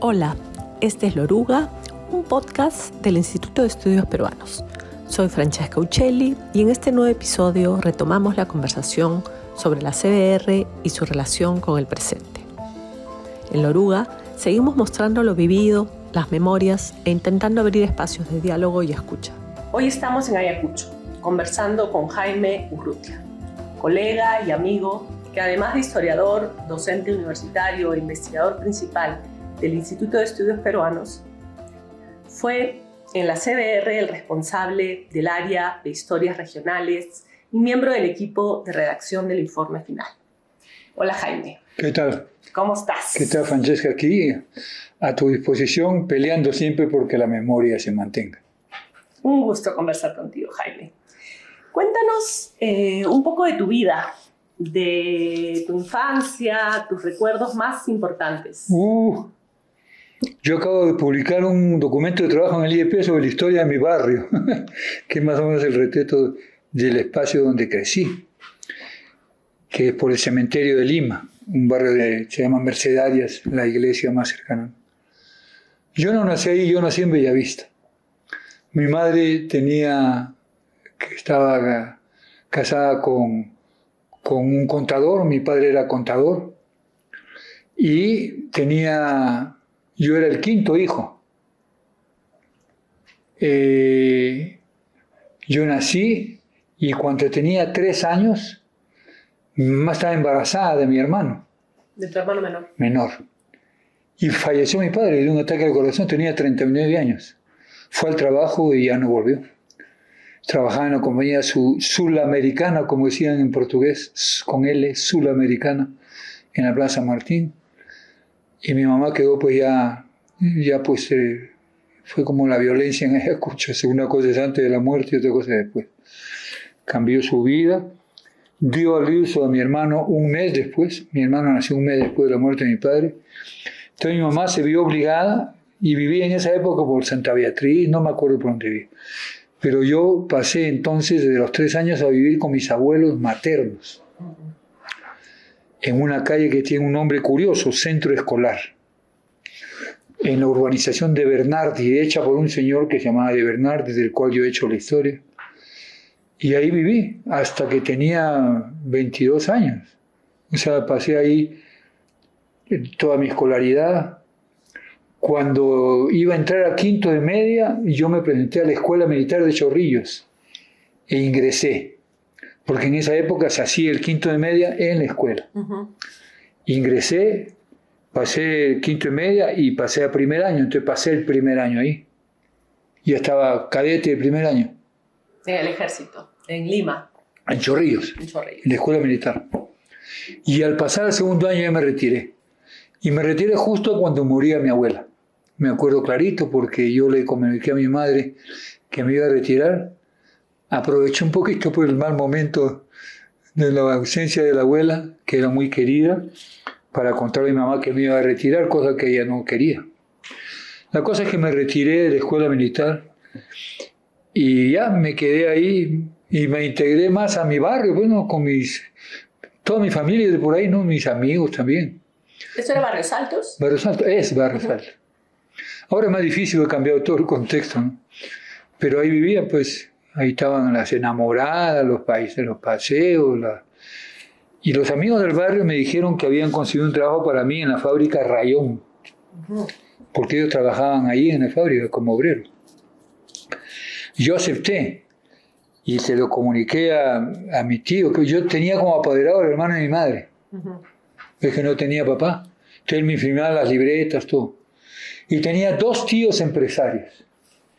Hola, este es Loruga, un podcast del Instituto de Estudios Peruanos. Soy Francesca Uccelli y en este nuevo episodio retomamos la conversación sobre la CBR y su relación con el presente. En Loruga seguimos mostrando lo vivido, las memorias e intentando abrir espacios de diálogo y escucha. Hoy estamos en Ayacucho, conversando con Jaime Urrutia, colega y amigo que además de historiador, docente universitario e investigador principal del Instituto de Estudios Peruanos, fue en la CBR el responsable del área de historias regionales y miembro del equipo de redacción del informe final. Hola Jaime. ¿Qué tal? ¿Cómo estás? ¿Qué tal, Francesca? Aquí a tu disposición, peleando siempre porque la memoria se mantenga. Un gusto conversar contigo, Jaime. Cuéntanos un poco de tu vida, de tu infancia, tus recuerdos más importantes. Yo acabo de publicar un documento de trabajo en el IEP sobre la historia de mi barrio, que es más o menos el retrato del espacio donde crecí, que es por el cementerio de Lima, un barrio se llama Mercedarias, la iglesia más cercana. Yo no nací ahí, yo nací en Bellavista. Mi madre estaba casada con un contador, mi padre era contador, y yo era el quinto hijo. Yo nací y cuando tenía 3 años, mi mamá estaba embarazada de mi hermano. ¿De tu hermano menor? Menor. Y falleció mi padre de un ataque al corazón, tenía 39 años. Fue al trabajo y ya no volvió. Trabajaba en la compañía Sulamericana, como decían en portugués, con L, Sulamericana, en la Plaza Martín. Y mi mamá quedó pues fue como la violencia en Ayacucho, una cosa es antes de la muerte y otra cosa después. Cambió su vida, dio a luz a mi hermano un mes después, mi hermano nació un mes después de la muerte de mi padre. Entonces mi mamá se vio obligada y vivía en esa época por Santa Beatriz, no me acuerdo por dónde vivía. Pero yo pasé entonces desde los 3 años a vivir con mis abuelos maternos, en una calle que tiene un nombre curioso, Centro Escolar, en la urbanización de Bernardi, hecha por un señor que se llamaba de Bernardi, del cual yo he hecho la historia. Y ahí viví hasta que tenía 22 años. O sea, pasé ahí toda mi escolaridad. Cuando iba a entrar a quinto de media, yo me presenté a la Escuela Militar de Chorrillos e ingresé. Porque en esa época se hacía el quinto de media en la escuela. Uh-huh. Ingresé, pasé el quinto de media y pasé a primer año. Entonces pasé el primer año ahí. Ya estaba cadete de primer año. En el ejército, en Lima. En Chorrillos. En la escuela militar. Y al pasar al segundo año ya me retiré. Y me retiré justo cuando moría mi abuela. Me acuerdo clarito porque yo le comuniqué a mi madre que me iba a retirar. Aproveché un poquito por el mal momento de la ausencia de la abuela, que era muy querida, para contarle a mi mamá que me iba a retirar, cosa que ella no quería. La cosa es que me retiré de la escuela militar y ya me quedé ahí y me integré más a mi barrio, bueno, con toda mi familia de por ahí, ¿no? Mis amigos también. ¿Eso era Barrios Altos? Barrios Altos, es Barrios Altos. Ahora es más difícil, he cambiado todo el contexto, ¿no? Pero ahí vivía, pues, ahí estaban las enamoradas, los paseos, y los amigos del barrio me dijeron que habían conseguido un trabajo para mí en la fábrica Rayón, porque ellos trabajaban ahí en la fábrica como obreros. Yo acepté y se lo comuniqué a mi tío, que yo tenía como apoderado al hermano de mi madre. Es que no tenía papá. Entonces él me firmaba las libretas, todo. Y tenía 2 tíos empresarios.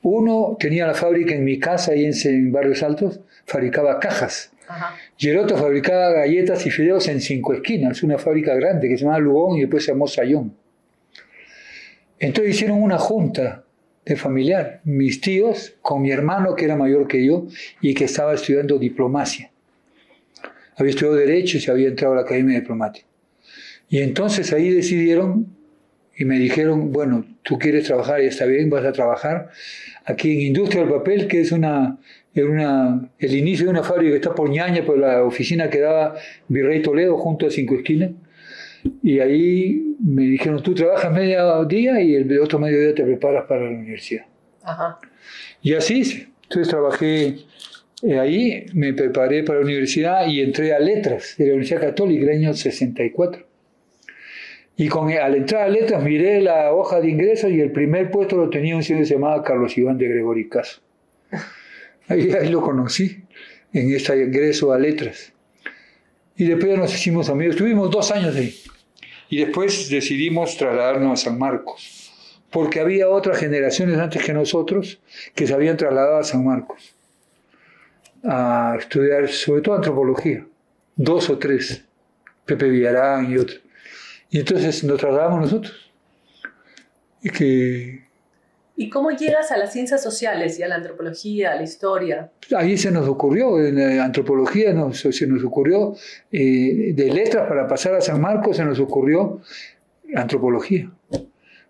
Uno tenía la fábrica en mi casa, ahí en Barrios Altos, fabricaba cajas. Ajá. Y el otro fabricaba galletas y fideos en 5 esquinas, una fábrica grande que se llamaba Lugón y después se llamó Sayón. Entonces hicieron una junta de familiar, mis tíos, con mi hermano que era mayor que yo y que estaba estudiando diplomacia. Había estudiado Derecho y se había entrado a la Academia Diplomática. Y entonces ahí decidieron y me dijeron, bueno, tú quieres trabajar y está bien, vas a trabajar aquí en Industria del Papel, que es el inicio de una fábrica que está por Ñaña, por la oficina que daba Virrey Toledo junto a 5 esquinas. Y ahí me dijeron, tú trabajas medio día y el otro mediodía te preparas para la universidad. Ajá. Y así hice. Entonces trabajé ahí, me preparé para la universidad y entré a Letras de la Universidad Católica el año 64. Y al entrar a Letras miré la hoja de ingreso y el primer puesto lo tenía un señor que se llamaba Carlos Iván de Gregori Caso. Ahí lo conocí, en este ingreso a Letras. Y después ya nos hicimos amigos. Estuvimos 2 años ahí. Y después decidimos trasladarnos a San Marcos. Porque había otras generaciones antes que nosotros que se habían trasladado a San Marcos a estudiar, sobre todo antropología. 2 o 3. Pepe Villarán y otros. Y entonces nos trasladamos nosotros. ¿Y cómo llegas a las ciencias sociales y a la antropología, a la historia? Ahí se nos ocurrió, en la antropología se nos ocurrió, de Letras para pasar a San Marcos se nos ocurrió antropología.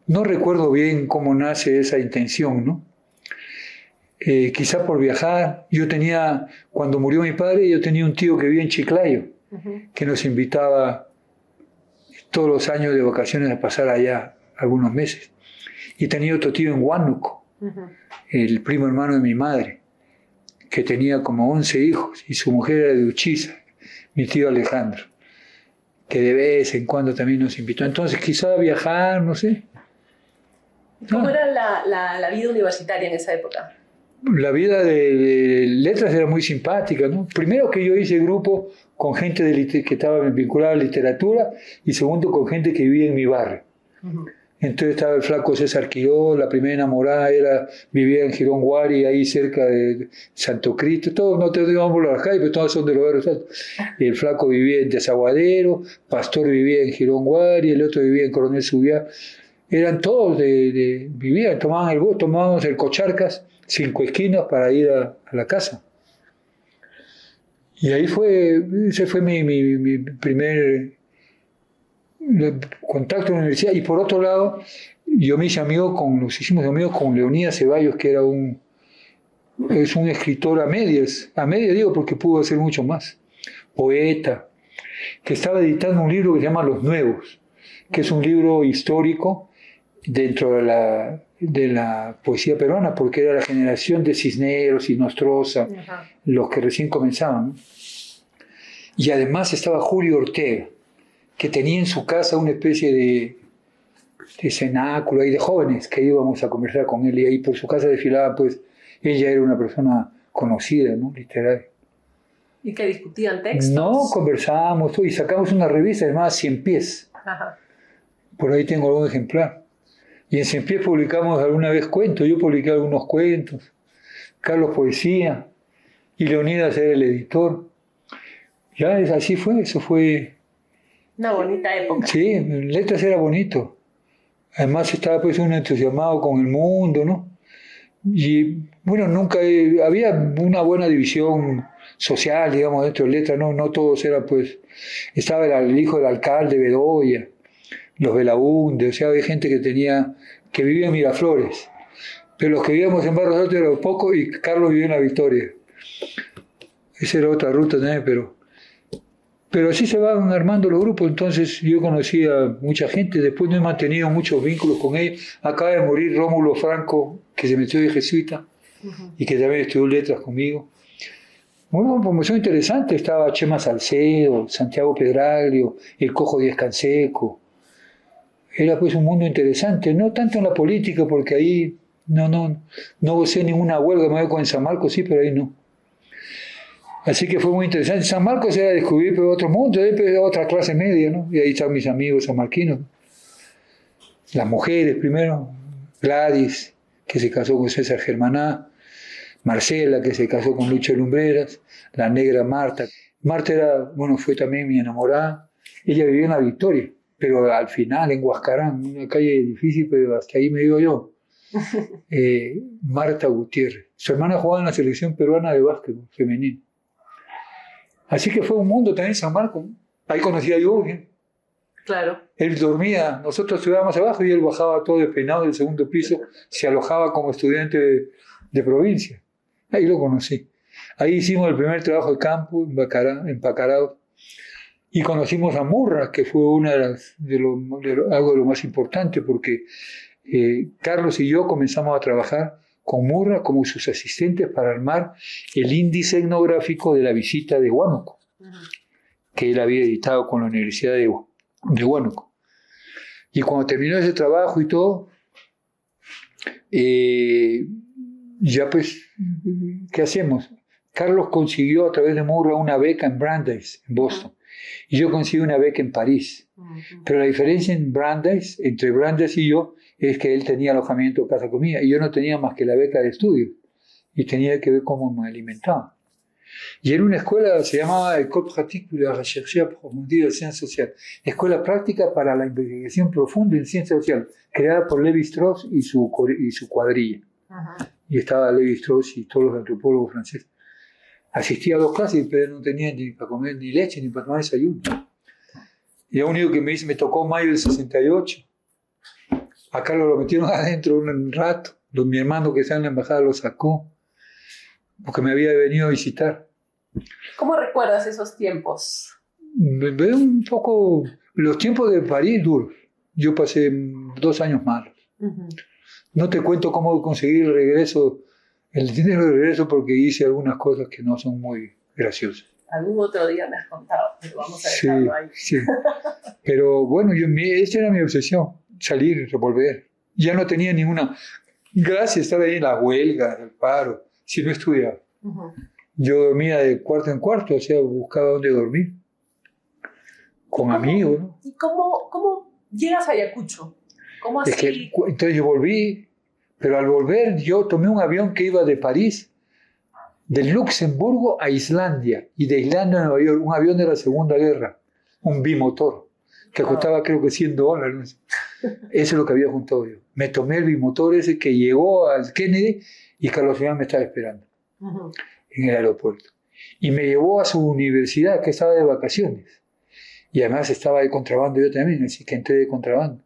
No recuerdo bien cómo nace esa intención, ¿no? Quizá por viajar. Cuando murió mi padre, yo tenía un tío que vivía en Chiclayo, que nos invitaba todos los años de vacaciones a pasar allá algunos meses. Y tenía otro tío en Huánuco, el primo hermano de mi madre, que tenía como 11 hijos, y su mujer era de Uchiza, mi tío Alejandro, que de vez en cuando también nos invitó. Entonces quizá viajar, no sé. ¿Cómo era la vida universitaria en esa época? La vida de Letras era muy simpática, ¿no? Primero que yo hice grupo con gente que estaba vinculada a la literatura, y segundo con gente que vivía en mi barrio. Entonces estaba el flaco César Quiró, la primera enamorada vivía en Girón Guari, ahí cerca de Santo Cristo. Todos, no te digo por la calle, pero todos son de los barrios altos. Y el flaco vivía en Desaguadero, Pastor vivía en Girón Guari, el otro vivía en Coronel Subiá. Eran todos vivían, tomaban el bus, tomábamos el Cocharcas, 5 esquinas para ir a la casa. Y ahí ese fue mi primer contacto en la universidad. Y por otro lado, nos hicimos amigos con Leonidas Ceballos, que es un escritor a medias digo porque pudo hacer mucho más, poeta, que estaba editando un libro que se llama Los Nuevos, que es un libro histórico dentro de la poesía peruana, porque era la generación de Cisneros y Nostroza, los que recién comenzaban, ¿no? Y además estaba Julio Ortega, que tenía en su casa una especie de cenáculo y de jóvenes que íbamos a conversar con él, y ahí por su casa desfilaba, pues ella era una persona conocida, ¿no? Literaria. ¿Y que discutían textos? No, conversábamos y sacamos una revista llamada Cien Pies. Por ahí tengo algún ejemplar. Y en Cien Pies publicamos alguna vez cuentos, yo publiqué algunos cuentos, Carlos poesía, y Leonidas era el editor. Ya así fue, eso fue... Una bonita época. Sí, en Letras era bonito. Además estaba pues uno entusiasmado con el mundo, ¿no? Y bueno, había una buena división social, digamos, dentro de Letras, no todos eran pues... Estaba el hijo del alcalde, Bedoya, los Belaúnde, o sea, había gente que vivía en Miraflores. Pero los que vivíamos en Barros Altos eran pocos y Carlos vivía en La Victoria. Esa era otra ruta también, pero así se van armando los grupos. Entonces yo conocí a mucha gente, después no he mantenido muchos vínculos con ellos. Acaba de morir Rómulo Franco, que se metió de jesuita y que también estudió letras conmigo. Muy buena promoción interesante, estaba Chema Salcedo, Santiago Pedraglio, el Cojo Díaz Canseco. Era pues un mundo interesante, no tanto en la política, porque ahí no gocé ninguna huelga, me voy en San Marcos sí, pero ahí no. Así que fue muy interesante. San Marcos era descubrir otro mundo, otra clase media, ¿no? Y ahí están mis amigos sanmarquinos. Las mujeres primero, Gladys, que se casó con César Germaná, Marcela, que se casó con Lucho Lumbreras, la negra Marta. Marta fue también mi enamorada. Ella vivía en La Victoria, pero al final en Huascarán, una calle difícil, pero hasta ahí me digo yo. Marta Gutiérrez. Su hermana jugaba en la selección peruana de básquetbol femenino. Así que fue un mundo también San Marcos. Ahí conocí a yo. Claro. Él dormía, nosotros estudiábamos abajo y él bajaba todo despeinado del segundo piso, se alojaba como estudiante de provincia. Ahí lo conocí. Ahí hicimos el primer trabajo de campo, en Pacaraos. Y conocimos a Murra, que fue algo de lo más importante, porque Carlos y yo comenzamos a trabajar con Murra como sus asistentes para armar el índice etnográfico de la visita de Huánuco, que él había editado con la Universidad de Huánuco. Y cuando terminó ese trabajo y todo, ya pues, ¿qué hacemos? Carlos consiguió a través de Murra una beca en Brandeis, en Boston, y yo conseguí una beca en París. Pero la diferencia entre Brandeis y yo, es que él tenía alojamiento, casa, comida, y yo no tenía más que la beca de estudio, y tenía que ver cómo me alimentaba. Y en una escuela, se llamaba École pratique pour la recherche approfondie de ciencias sociales, escuela práctica para la investigación profunda en ciencias sociales, creada por Lévi-Strauss y su cuadrilla. Y estaba Lévi-Strauss y todos los antropólogos franceses. Asistía a 2 clases, pero no tenía ni para comer ni leche, ni para tomar desayuno. Y lo único que me dice, me tocó mayo del 68. A Carlos lo metieron adentro un rato. Mi hermano que está en la embajada lo sacó, porque me había venido a visitar. ¿Cómo recuerdas esos tiempos? Veo un poco los tiempos de París duros. Yo pasé 2 años malos. No te cuento cómo conseguí el dinero de regreso, porque hice algunas cosas que no son muy graciosas. Algún otro día me has contado, pero vamos a dejarlo ahí. Sí. Pero bueno, esta era mi obsesión, salir y volver. Ya no tenía ninguna gracia estar ahí en la huelga, el paro, si no estudiaba. Yo dormía de cuarto en cuarto, o sea, buscaba dónde dormir. Con amigos, ¿no? ¿Y cómo llegas a Ayacucho? ¿Cómo así? Entonces yo volví, pero al volver yo tomé un avión que iba de París, de Luxemburgo a Islandia, y de Islandia a Nueva York, un avión de la Segunda Guerra, un bimotor, que costaba creo que $100. Eso es lo que había juntado yo. Me tomé el bimotor ese que llegó al Kennedy, y Carlos Iván me estaba esperando en el aeropuerto. Y me llevó a su universidad, que estaba de vacaciones. Y además estaba de contrabando yo también, así que entré de contrabando.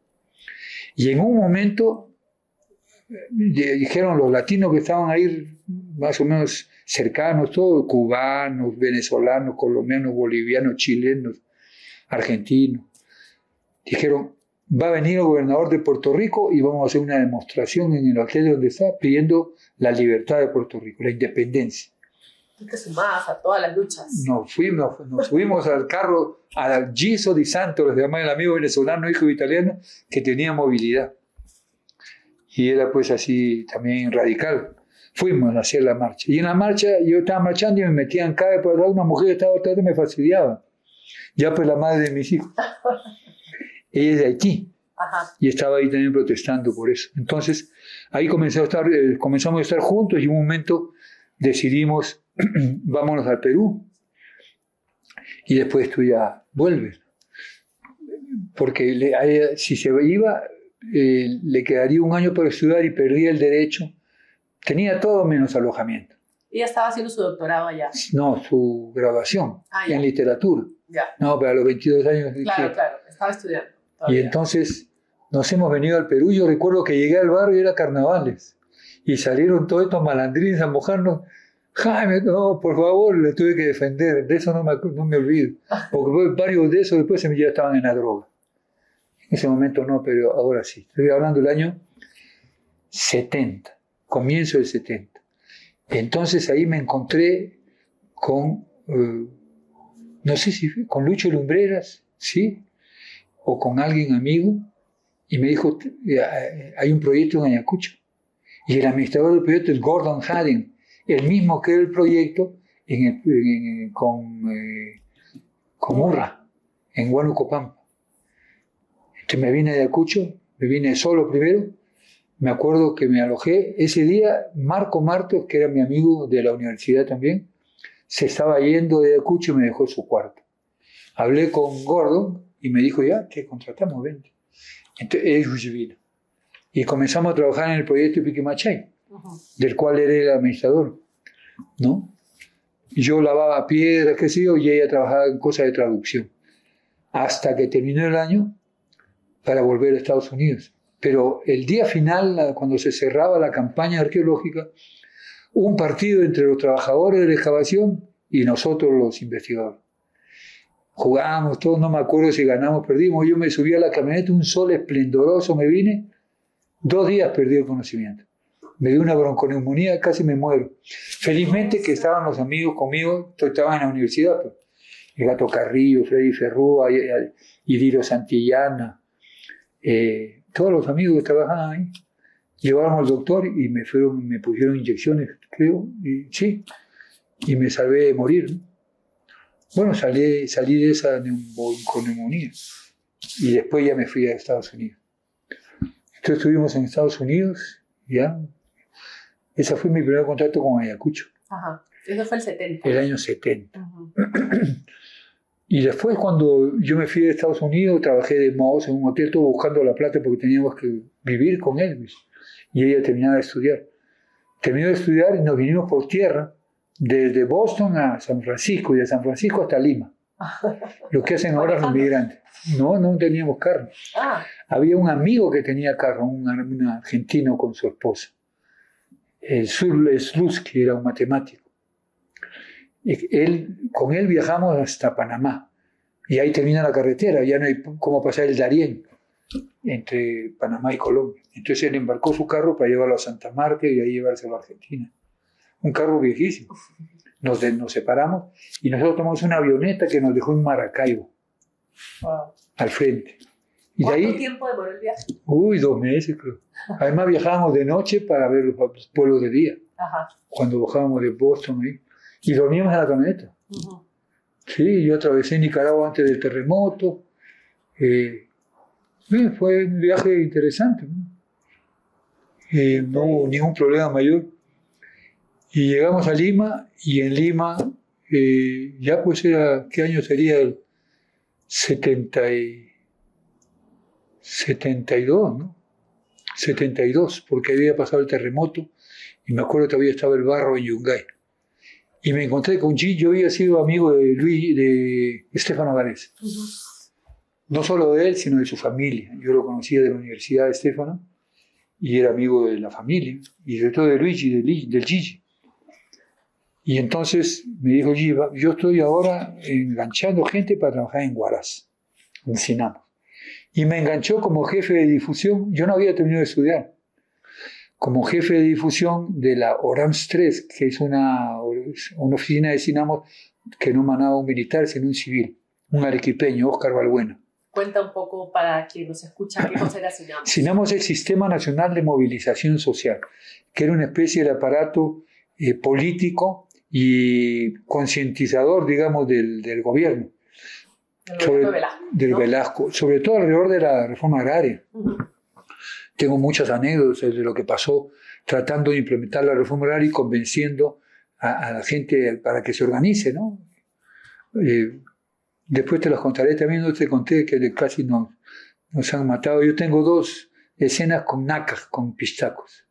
Y en un momento dijeron los latinos que estaban ahí más o menos cercanos, todos cubanos, venezolanos, colombianos, bolivianos, chilenos, argentinos, dijeron, va a venir el gobernador de Puerto Rico y vamos a hacer una demostración en el hotel donde está, pidiendo la libertad de Puerto Rico, la independencia. ¿Tú te sumabas a todas las luchas? Nos subimos al carro, al Giso di Santo, los llamaba el amigo venezolano, hijo de italiano, que tenía movilidad. Y era pues así también radical. Fuimos a hacer la marcha. Y en la marcha yo estaba marchando y me metían cada vez por atrás, una mujer que estaba atrás y me fastidiaba. Ya pues la madre de mis hijos. Ella es de Haití. Y estaba ahí también protestando por eso. Entonces ahí comenzamos a estar juntos y en un momento decidimos, vámonos al Perú. Y después tú ya vuelves. Porque si se iba, le quedaría 1 año para estudiar y perdía el derecho. Tenía todo menos alojamiento. ¿Ella estaba haciendo su doctorado allá? No, su graduación en literatura. Ya. No, pero a los 22 años. Claro, estaba estudiando. Todavía. Y entonces nos hemos venido al Perú. Yo recuerdo que llegué al barrio y era carnavales. Y salieron todos estos malandrines a mojarnos. Jaime, no, por favor, le tuve que defender. De eso no me olvido. Porque varios de esos después ya estaban en la droga. En ese momento no, pero ahora sí. Estoy hablando del año 70, comienzo del 70. Entonces ahí me encontré con, no sé si fue con Lucho Lumbreras, ¿sí? O con alguien amigo, y me dijo, hay un proyecto en Ayacucho. Y el administrador del proyecto es Gordon Hadding, el mismo que el proyecto con Murra, en Huánuco Pampa. Entonces me vine de Ayacucho, me vine solo primero. Me acuerdo que me alojé ese día. Marco Martos, que era mi amigo de la universidad también, se estaba yendo de Ayacucho y me dejó su cuarto. Hablé con Gordon y me dijo, ya, te contratamos, vente. Entonces ellos vino. Y comenzamos a trabajar en el proyecto Piquimachay, del cual era el administrador, ¿no? Yo lavaba piedras, qué sé yo, y ella trabajaba en cosas de traducción. Hasta que terminó el año para volver a Estados Unidos. Pero el día final, cuando se cerraba la campaña arqueológica, hubo un partido entre los trabajadores de la excavación y nosotros los investigadores. jugábamos todos, no me acuerdo si ganamos o perdimos. Yo me subí a la camioneta, un sol esplendoroso, me vine, 2 días perdí el conocimiento. Me dio una bronconeumonía, casi me muero. Felizmente que estaban los amigos conmigo, estaban en la universidad, pues. El Gato Carrillo, Freddy Ferrúa, Idiro Santillana, todos los amigos que trabajaban ahí. Llevaron al doctor y me pusieron inyecciones, creo, y me salvé de morir, ¿no? Bueno, salí de esa neumonía y después ya me fui a Estados Unidos. Entonces estuvimos en Estados Unidos, ya. Ese fue mi primer contacto con Ayacucho. Ajá, eso fue el 70. El año 70. Uh-huh. Y después cuando yo me fui de Estados Unidos, trabajé de mozo en un hotel, todo buscando la plata porque teníamos que vivir con Elvis. Y ella terminaba de estudiar. Terminó de estudiar y nos vinimos por tierra, desde Boston a San Francisco y de San Francisco hasta Lima. Lo que hacen ahora los migrantes. No teníamos carro. Había un amigo que tenía carro, un argentino con su esposa. El Slutsky era un matemático. Con él viajamos hasta Panamá. Y ahí termina la carretera, ya no hay cómo pasar el Darién entre Panamá y Colombia. Entonces él embarcó su carro para llevarlo a Santa Marta y ahí llevárselo a Argentina. Un carro viejísimo. Nos separamos y nosotros tomamos una avioneta que nos dejó en Maracaibo, al frente. Y ¿Cuánto tiempo demoró el viaje? 2 meses, creo. Además viajábamos de noche para ver los pueblos de día. Ajá. Cuando bajábamos de Boston ahí. Y dormíamos en la camioneta. Uh-huh. Sí, yo atravesé Nicaragua antes del terremoto. Fue un viaje interesante, ¿no? No hubo ningún problema mayor. Y llegamos a Lima, y en Lima, ya pues era, ¿qué año sería? El 72, ¿no? 72, porque había pasado el terremoto, y me acuerdo que todavía estaba el barro en Yungay. Y me encontré con Gigi, yo había sido amigo de Estefano Gárez. Uh-huh. No solo de él, sino de su familia. Yo lo conocía de la Universidad de Estefano, y era amigo de la familia, y sobre todo de Luigi, del Gigi. Y entonces me dijo Gigi, yo estoy ahora enganchando gente para trabajar en Huaraz, en Sinamo. Y me enganchó como jefe de difusión, yo no había terminado de estudiar, como jefe de difusión de la ORAMS 3, que es una oficina de Sinamo que no manaba un militar, sino un civil, un arequipeño, Óscar Balbuena. Cuenta un poco para quien nos escucha qué cosa era Sinamo. Sinamo es el Sistema Nacional de Movilización Social, que era una especie de aparato político y concientizador, digamos, del gobierno. Del Velasco, sobre todo alrededor de la reforma agraria. Uh-huh. Tengo muchas anécdotas de lo que pasó tratando de implementar la reforma agraria y convenciendo a la gente para que se organice, ¿no? Después te las contaré, también no te conté que casi nos han matado. Yo tengo 2 escenas con nacas, con pistacos.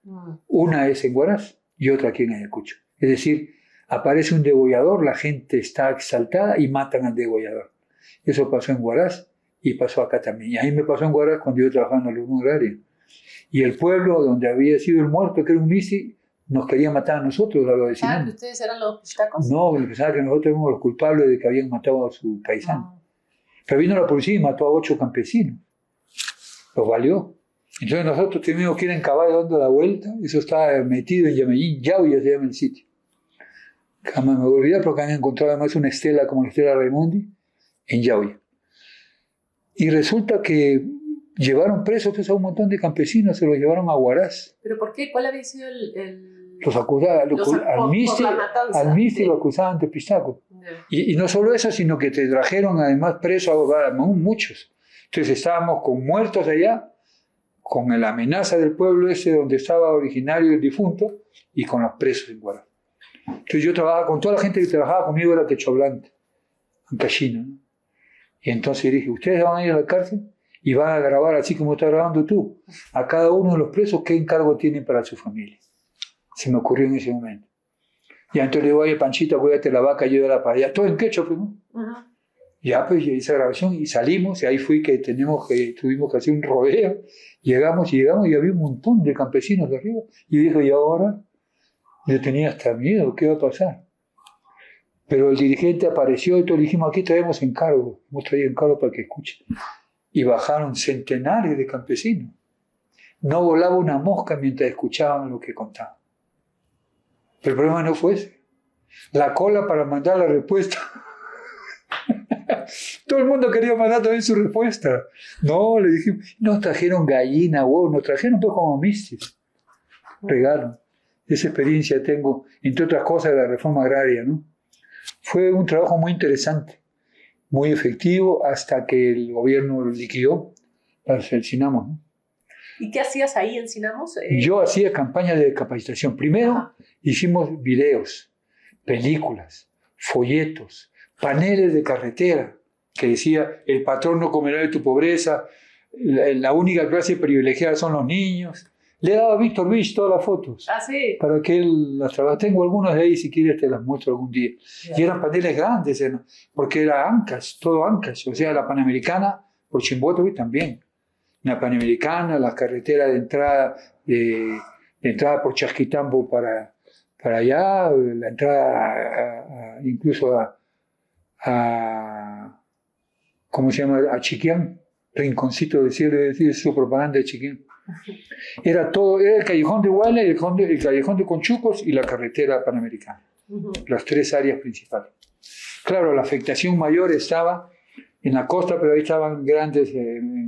Una es en Huaraz y otra aquí en Ayacucho. Es decir, aparece un degollador, la gente está exaltada y matan al degollador. Eso pasó en Huaraz y pasó acá también. Y a mí me pasó en Huaraz cuando yo trabajaba en la reforma agraria. Y el pueblo donde había sido el muerto, que era un misi, nos quería matar a nosotros, a los de Sinamo. ¿Que ustedes eran los pistacos? No, pensaba que nosotros éramos los culpables de que habían matado a su paisano. Pero vino la policía y mató a 8 campesinos. Los valió. Entonces nosotros tuvimos que ir en caballo dando la vuelta. Eso estaba metido en Yamellín, Yauya se llama el sitio. Jamás me voy a olvidar porque han encontrado además una estela como la estela Raimundi en Yauya. Y resulta que llevaron presos a un montón de campesinos, se los llevaron a Huaraz. ¿Pero por qué? ¿Cuál había sido Los acusaban, al Misti lo acusaban de pistaco. Y no solo eso, sino que te trajeron además presos a muchos. Entonces estábamos con muertos allá, con la amenaza del pueblo ese donde estaba originario el difunto, y con los presos en Huaraz. Entonces yo trabajaba con toda la gente que trabajaba conmigo, era techoblante, en Cachina, ¿no? Y entonces dije, ustedes van a ir a la cárcel y van a grabar así como estás grabando tú, a cada uno de los presos qué encargo tienen para su familia. Se me ocurrió en ese momento. Y entonces le digo, oye, Panchita, cuídate la vaca, llévala para allá. Todo en quechua, pues, ¿no? Uh-huh. Ya, pues, hice esa grabación y salimos, y ahí fui que tuvimos que hacer un rodeo. Llegamos y había un montón de campesinos de arriba. Y dije, ¿y ahora? Yo tenía hasta miedo, ¿qué va a pasar? Pero el dirigente apareció y todos le dijimos, aquí traemos encargo, hemos traído encargo para que escuchen. Y bajaron centenares de campesinos. No volaba una mosca mientras escuchaban lo que contaban. Pero el problema no fue ese. La cola para mandar la respuesta. Todo el mundo quería mandar también su respuesta. No, le dijimos, nos trajeron gallina, huevo, nos trajeron pues como mistis. Regalo. Esa experiencia tengo, entre otras cosas, de la reforma agraria, ¿no? Fue un trabajo muy interesante, muy efectivo, hasta que el gobierno lo liquidó para el Sinamo, ¿no? ¿Y qué hacías ahí en Sinamos? Yo hacía campañas de capacitación. Primero Ajá. hicimos videos, películas, folletos, paneles de carretera, que decía, el patrón no comerá de tu pobreza, la única clase privilegiada son los niños. Le he dado a Víctor Vich todas las fotos. Ah, sí. Para que él las trabaje. Tengo algunas de ahí, si quieres te las muestro algún día. Yeah. Y eran paneles grandes, porque era Ancash, todo Ancash. O sea, la Panamericana, por Chimbote también. La Panamericana, las carreteras de entrada por Chasquitambo para allá, la entrada incluso a ¿cómo se llama? A Chiquián, Rinconcito del Cielo, es decir, su propaganda de Chiquián. Era todo, era el callejón de Huala, el callejón de Conchucos y la carretera Panamericana. Las tres áreas principales. Claro, la afectación mayor estaba en la costa, pero ahí estaban grandes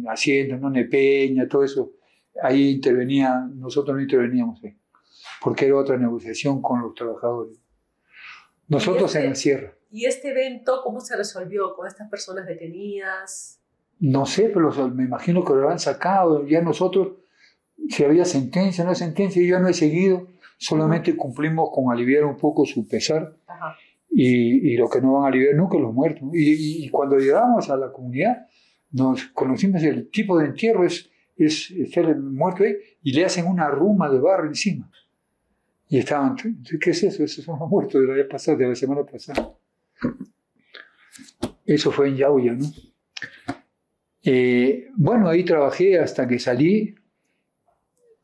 haciendas, ¿no? Nepeña, todo eso. Ahí intervenía, nosotros no interveníamos ahí, porque era otra negociación con los trabajadores. Nosotros en la sierra. ¿Y este evento cómo se resolvió con estas personas detenidas? No sé, pero me imagino que lo habrán sacado. Ya nosotros, si había sentencia, no hay sentencia, yo ya no he seguido. Solamente cumplimos con aliviar un poco su pesar. Ajá. Y lo que no van a aliviar nunca los muertos. Y cuando llegamos a la comunidad, nos conocimos el tipo de entierro es ser muerto ahí y le hacen una ruma de barro encima. Y estaban, ¿qué es eso? Esos son los muertos de la vez pasada, de la semana pasada. Eso fue en Yauya, ¿no? Bueno, ahí trabajé hasta que salí.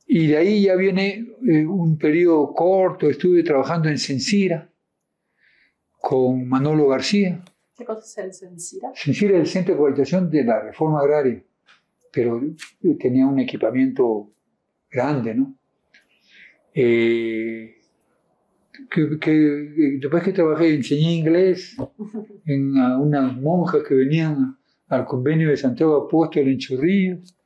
Y de ahí ya viene un periodo corto, estuve trabajando en Censira con Manolo García. ¿Qué cosa es el Censira? Censira es el centro de capacitación de la reforma agraria, pero tenía un equipamiento grande, ¿no? Después que trabajé, enseñé inglés a unas monjas que venían al convenio de Santiago Apóstol en Chorrillos.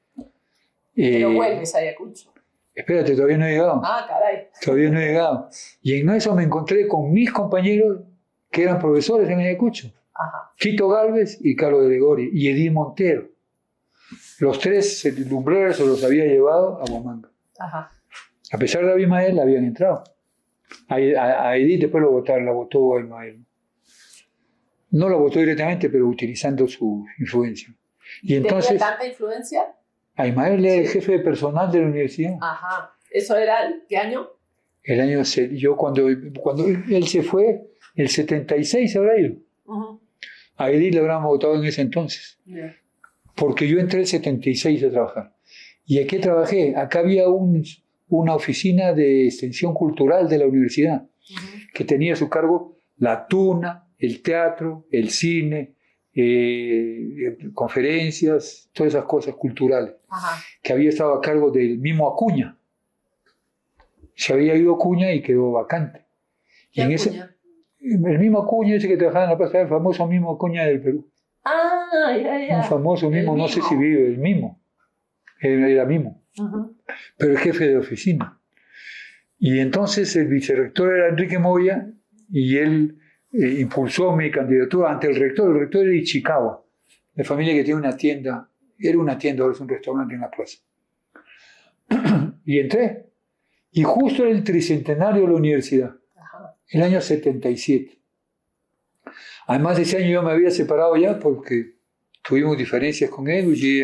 Pero vuelves a Ayacucho. Espérate, todavía no he llegado. Ah, caray. Todavía no he llegado. Y en eso me encontré con mis compañeros que eran profesores en Ayacucho. Ajá. Chito Galvez y Carlos Gregorio y Edith Montero. Los tres lumbreros se los había llevado a Huamanga. Ajá. A pesar de Abimael, habían entrado. A Edith después la votó Abimael. No la votó directamente, pero utilizando su influencia. Y entonces, ¿tenía tanta influencia? Abimael era el jefe de personal de la universidad. Ajá. ¿Eso era qué año? El año, yo cuando él se fue, el 76 habrá ido. A Edith le habrán votado en ese entonces. Yeah. Porque yo entré el 76 a trabajar. ¿Y a qué trabajé? Acá había una oficina de extensión cultural de la universidad que tenía a su cargo la tuna, el teatro, el cine, conferencias, todas esas cosas culturales. Ajá. Que había estado a cargo del mismo Acuña. Se había ido Acuña y quedó vacante. Y en ese, el mismo Acuña, ese que trabajaba en la plaza, el famoso mismo Acuña del Perú. Ah, ya. Un famoso mismo, no sé si vive, el mismo. Era mismo. Pero el jefe de oficina. Y entonces el vicerrector era Enrique Moya y él impulsó mi candidatura ante el rector. El rector era de Ichikawa, de familia que tiene una tienda. Era una tienda, ahora es un restaurante en la plaza. Y entré. Y justo era el tricentenario de la universidad. El año 77. Además, ese año yo me había separado ya porque tuvimos diferencias con él y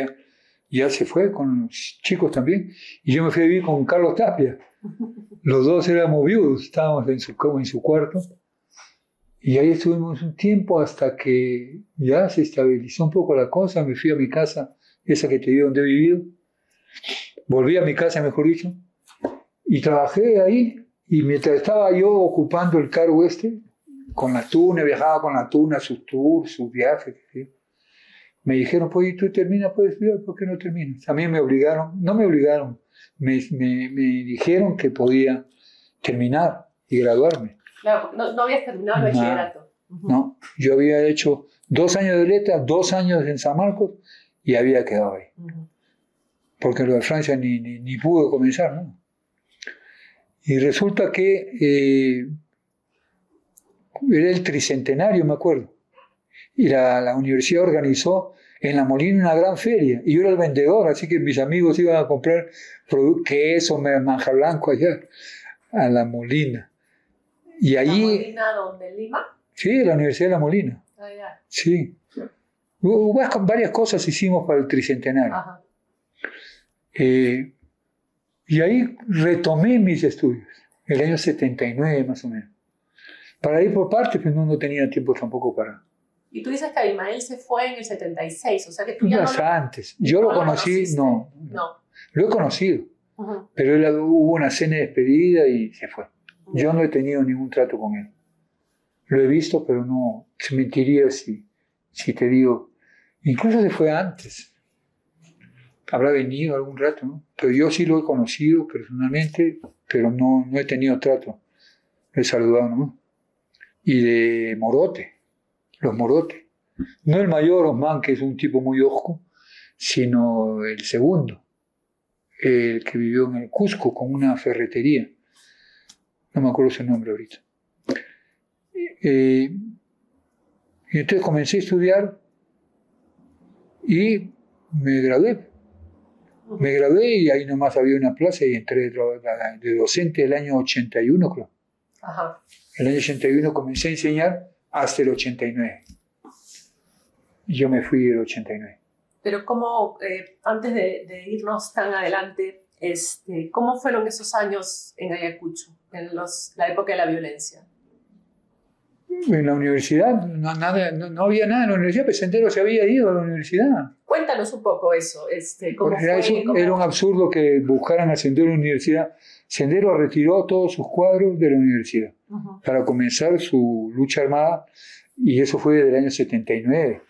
ya se fue con los chicos también. Y yo me fui a vivir con Carlos Tapia. Los dos éramos viudos, estábamos en su cuarto. Y ahí estuvimos un tiempo hasta que ya se estabilizó un poco la cosa. Me fui a mi casa, esa que te digo donde he vivido. Volví a mi casa, mejor dicho. Y trabajé ahí. Y mientras estaba yo ocupando el cargo con la tuna, viajaba con la tuna, sus tours, sus viajes. ¿Sí? Me dijeron, pues, ¿y tú terminas? ¿Puedes estudiar? ¿Por qué no terminas? A mí me obligaron, no me obligaron, me dijeron que podía terminar y graduarme. Claro, no habías terminado el bachillerato. No, yo había hecho 2 años de letras, 2 años en San Marcos y había quedado ahí. Porque lo de Francia ni pude comenzar, ¿no? Y resulta que era el tricentenario, me acuerdo. Y la universidad organizó en La Molina una gran feria. Y yo era el vendedor, así que mis amigos iban a comprar queso, manjar blanco allá, a La Molina. Y allí, ¿La Molina dónde? ¿En Lima? Sí, la Universidad de La Molina. Ah, ya. Sí. Varias cosas hicimos para el tricentenario. Ajá. Y ahí retomé mis estudios, el año 79 más o menos. Para ir por partes, pero no tenía tiempo tampoco para... Y tú dices que Abimael se fue en el 76, o sea que tú ya no... Antes. Yo lo conocí, no. Lo he conocido, pero hubo una cena de despedida y se fue. Yo no he tenido ningún trato con él. Lo he visto, pero no, te mentiría si te digo. Incluso se fue antes. Habrá venido algún rato, ¿no? Pero yo sí lo he conocido personalmente, pero no he tenido trato. Lo he saludado nomás. Y de Morote, los Morote. No el mayor Osman, que es un tipo muy osco, sino el segundo, el que vivió en el Cusco con una ferretería. No me acuerdo su nombre ahorita. Y entonces comencé a estudiar y me gradué. Me gradué y ahí nomás había una plaza y entré de docente el año 81, creo. Ajá. El año 81 comencé a enseñar hasta el 89. Y yo me fui el 89. Pero ¿cómo, antes de irnos tan adelante, cómo fueron esos años en Ayacucho, en la época de la violencia? En la universidad no había nada en la universidad, pero Sendero se había ido a la universidad. Cuéntanos un poco eso, cómo fue. Era un absurdo que buscaran a Sendero en la universidad. Sendero retiró todos sus cuadros de la universidad para comenzar su lucha armada, y eso fue desde el año 79.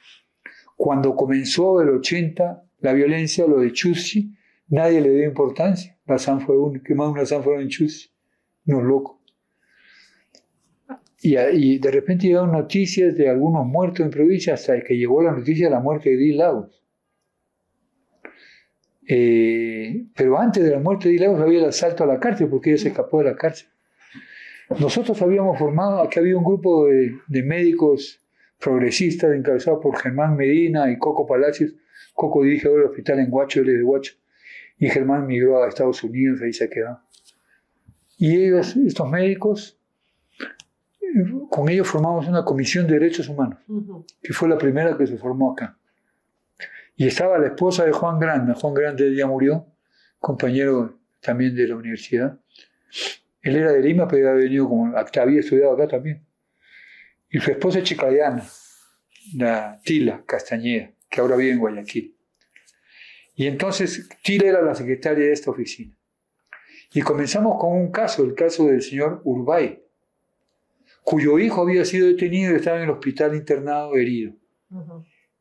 Cuando comenzó el 80 la violencia, lo de Chuschi, nadie le dio importancia. La SAN fue quemaron una SAN fueron en Chuschi, unos locos. Y de repente llegaron noticias de algunos muertos en provincia, hasta que llegó la noticia de la muerte de Edith Lagos. Pero antes de la muerte de Edith Lagos había el asalto a la cárcel, porque ella se escapó de la cárcel. Nosotros habíamos formado, aquí había un grupo de médicos progresistas encabezados por Germán Medina y Coco Palacios. Coco dirige ahora el hospital en Huacho, él es de Huacho, y Germán migró a Estados Unidos, ahí se quedó. Y ellos, estos médicos, con ellos formamos una comisión de derechos humanos, que fue la primera que se formó acá. Y estaba la esposa de Juan Grande ya murió, compañero también de la universidad. Él era de Lima, pero había venido había estudiado acá también. Y su esposa es chiclayana, la Tila Castañeda, que ahora vive en Guayaquil. Y entonces Tila era la secretaria de esta oficina. Y comenzamos con un caso, el caso del señor Urbay, cuyo hijo había sido detenido y estaba en el hospital internado herido.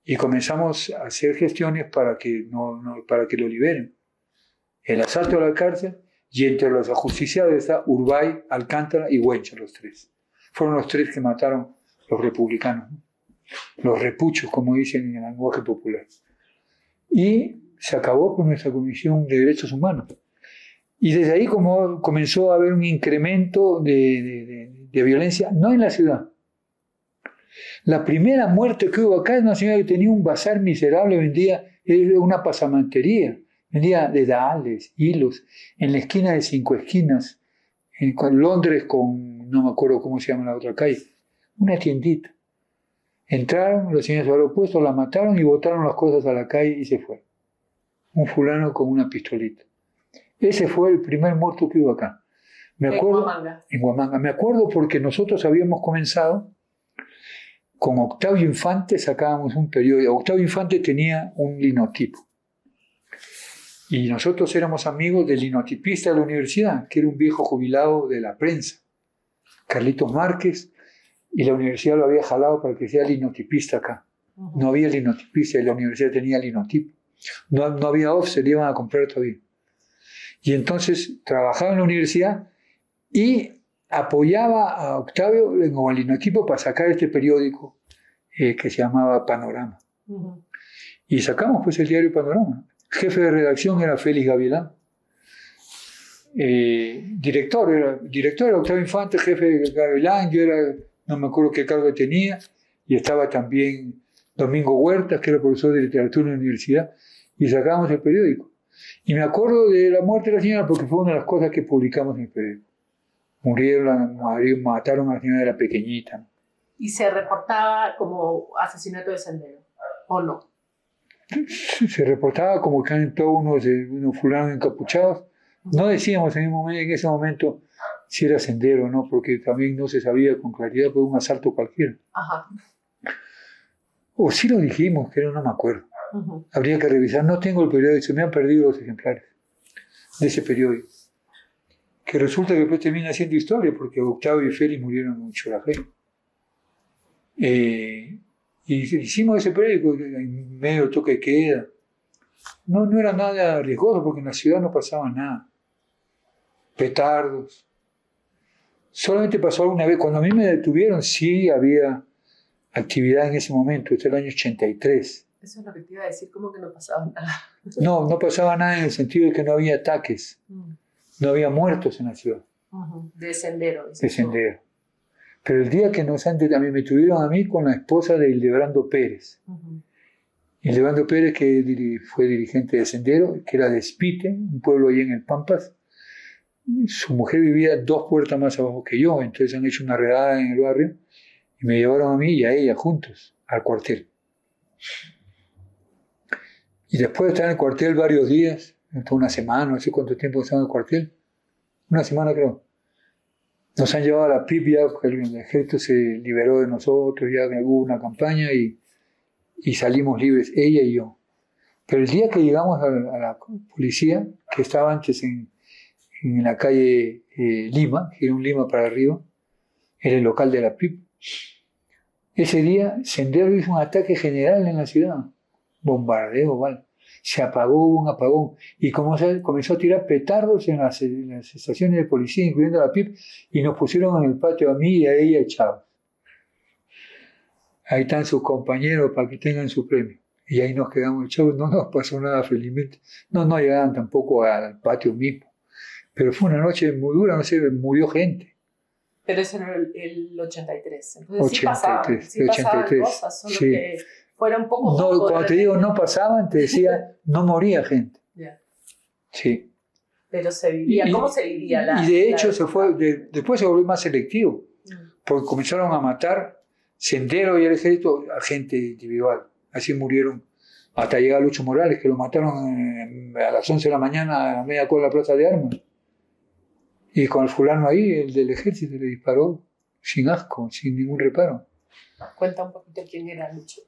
Y comenzamos a hacer gestiones para que lo liberen. El asalto a la cárcel, y entre los ajusticiados está Urbay, Alcántara y Huencha, los tres. Fueron los tres que mataron los republicanos, ¿no? Los repuchos, como dicen en el lenguaje popular. Y se acabó con nuestra Comisión de Derechos Humanos. Y desde ahí comenzó a haber un incremento de violencia, no en la ciudad. La primera muerte que hubo acá es una señora que tenía un bazar miserable, vendía una pasamantería, vendía dedales, hilos, en la esquina de 5 esquinas, en Londres no me acuerdo cómo se llama la otra calle, una tiendita. Entraron, los señores del aeropuerto la mataron y botaron las cosas a la calle y se fue. Un fulano con una pistolita. Ese fue el primer muerto que hubo acá. Me acuerdo, en Huamanga. Me acuerdo porque nosotros habíamos comenzado con Octavio Infante, sacábamos un periódico. Octavio Infante tenía un linotipo. Y nosotros éramos amigos del linotipista de la universidad, que era un viejo jubilado de la prensa, Carlitos Márquez, y la universidad lo había jalado para que sea linotipista acá. No había linotipista y la universidad tenía linotipo. No había offset, le iban a comprar todavía. Y entonces trabajaba en la universidad y apoyaba a Octavio como linotipo para sacar este periódico que se llamaba Panorama. Y sacamos pues el diario Panorama. Jefe de redacción era Félix Gavilán. Director era Octavio Infante, jefe de Gavilán. Yo no me acuerdo qué cargo tenía. Y estaba también Domingo Huertas, que era profesor de literatura en la universidad. Y sacábamos el periódico. Y me acuerdo de la muerte de la señora porque fue una de las cosas que publicamos en el periódico. Mataron a la señora de la pequeñita. ¿Y se reportaba como asesinato de Sendero? ¿O no? Se reportaba como que han todos unos fulanos encapuchados. No decíamos en ese momento si era Sendero o no, porque también no se sabía con claridad por un asalto cualquiera. Ajá. O sí lo dijimos, pero no me acuerdo. Habría que revisar. No tengo el periódico, se me han perdido los ejemplares de ese periódico. Que resulta que después termina haciendo historia, porque Octavio y Félix murieron en Chorajé. Y hicimos ese periódico en medio del toque de queda. No era nada riesgoso, porque en la ciudad no pasaba nada. Petardos. Solamente pasó alguna vez. Cuando a mí me detuvieron, sí había actividad en ese momento. Este es el año 83. Eso es lo que te iba a decir, como que no pasaba nada. No pasaba nada en el sentido de que no había ataques. No había muertos en la ciudad. De Sendero. De Sendero. Pero el día que también me tuvieron a mí con la esposa de Hildebrando Pérez. Hildebrando Pérez, que fue dirigente de Sendero, que era de Espite, un pueblo allí en el Pampas. Su mujer vivía 2 puertas más abajo que yo, entonces han hecho una redada en el barrio y me llevaron a mí y a ella juntos al cuartel. Y después de estar en el cuartel varios días, una semana, no sé cuánto tiempo estaba en el cuartel, una semana creo, nos han llevado a la PIP ya, porque el ejército se liberó de nosotros, ya hubo una campaña y salimos libres, ella y yo. Pero el día que llegamos a la policía, que estaba antes en la calle Lima, que era un Lima para arriba, era el local de la PIP, ese día Sendero hizo un ataque general en la ciudad, bombardeo, ¿vale? Se apagó, hubo un apagón, y comenzó a tirar petardos en las estaciones de policía, incluyendo la PIP, y nos pusieron en el patio a mí y a ella echados. Ahí están sus compañeros para que tengan su premio. Y ahí nos quedamos echados, no nos pasó nada felizmente. No llegaban tampoco al patio mismo. Pero fue una noche muy dura, no sé, murió gente. Pero ese era el 83. Entonces 83, sí pasaban cosas, solo sí. Que fueron poco. Cuando te digo no pasaban, te decía no moría gente. Yeah. Sí. Pero se vivía, ¿cómo se vivía y de hecho después se volvió más selectivo, porque comenzaron a matar Sendero y el ejército a gente individual. Así murieron hasta llegar Lucho Morales, que lo mataron a las 11 de la mañana a media cuadra de la Plaza de Armas. Y con el fulano ahí, el del ejército, le disparó sin asco, sin ningún reparo. Cuenta un poquito quién era Lucho.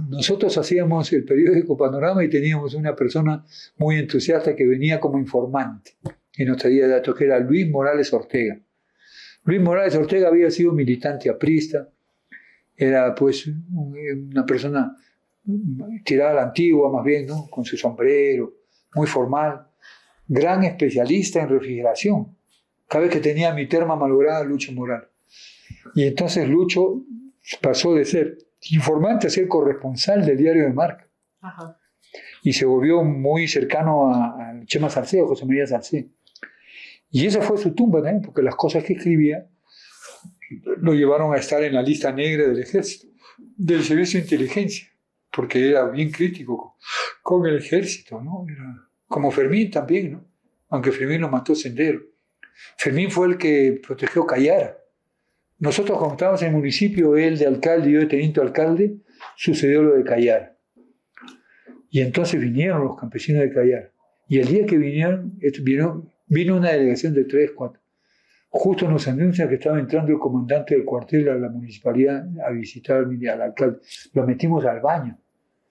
Nosotros hacíamos el periódico Panorama y teníamos una persona muy entusiasta que venía como informante y nos traía datos, que era Luis Morales Ortega. Luis Morales Ortega había sido militante aprista, era pues una persona tirada a la antigua más bien, ¿no? Con su sombrero, muy formal, gran especialista en refrigeración. Cada vez que tenía mi terma malograda, Lucho Morales. Y entonces Lucho pasó de ser informante a ser corresponsal del diario de Marca. Ajá. Y se volvió muy cercano a Chema Salcedo, José María Salcedo. Y esa fue su tumba también, porque las cosas que escribía lo llevaron a estar en la lista negra del ejército, del servicio de inteligencia, porque era bien crítico con el ejército, ¿no? Como Fermín también, ¿no? Aunque Fermín lo mató Sendero. Fermín fue el que protegió Cayara. Nosotros, cuando estábamos en el municipio, él de alcalde y yo de teniente alcalde, sucedió lo de Cayara. Y entonces vinieron los campesinos de Cayara. Y el día que vino una delegación de 3, 4. Justo nos anuncian que estaba entrando el comandante del cuartel a la municipalidad a visitar al alcalde. Lo metimos al baño.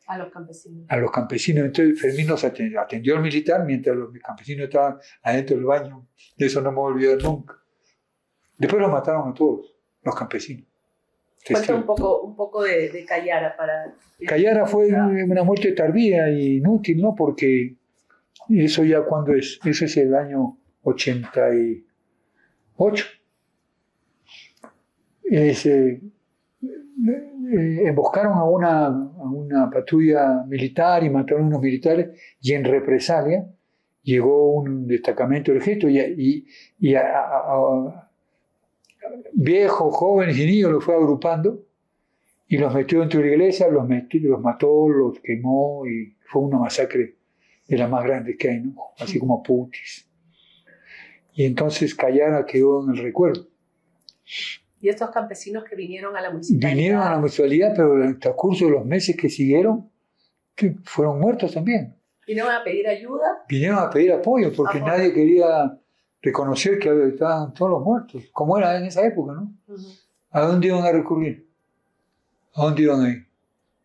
A los campesinos. A los campesinos. Entonces Fermín nos atendió al militar mientras los campesinos estaban adentro del baño. De eso no me voy a olvidar nunca. Después los mataron a todos, los campesinos. Cuenta un poco de Cayara para... Cayara fue una muerte tardía y inútil, ¿no? Porque eso ya cuando es, eso es el año 88. Emboscaron a una patrulla militar y mataron a unos militares, y en represalia llegó un destacamento del ejército y viejos, jóvenes y niños los fue agrupando y los metió dentro de la iglesia, los mató, los quemó, y fue una masacre de las más grandes que hay, ¿no? Así como Putis. Y entonces Cayara quedó en el recuerdo. ¿Y estos campesinos que vinieron a la municipalidad? Vinieron a la municipalidad, pero en el transcurso de los meses que siguieron, fueron muertos también. ¿Vinieron a pedir ayuda? Vinieron a pedir apoyo, porque nadie quería reconocer que estaban todos los muertos, como era en esa época, ¿no? ¿A dónde iban a recurrir? ¿A dónde iban a ir?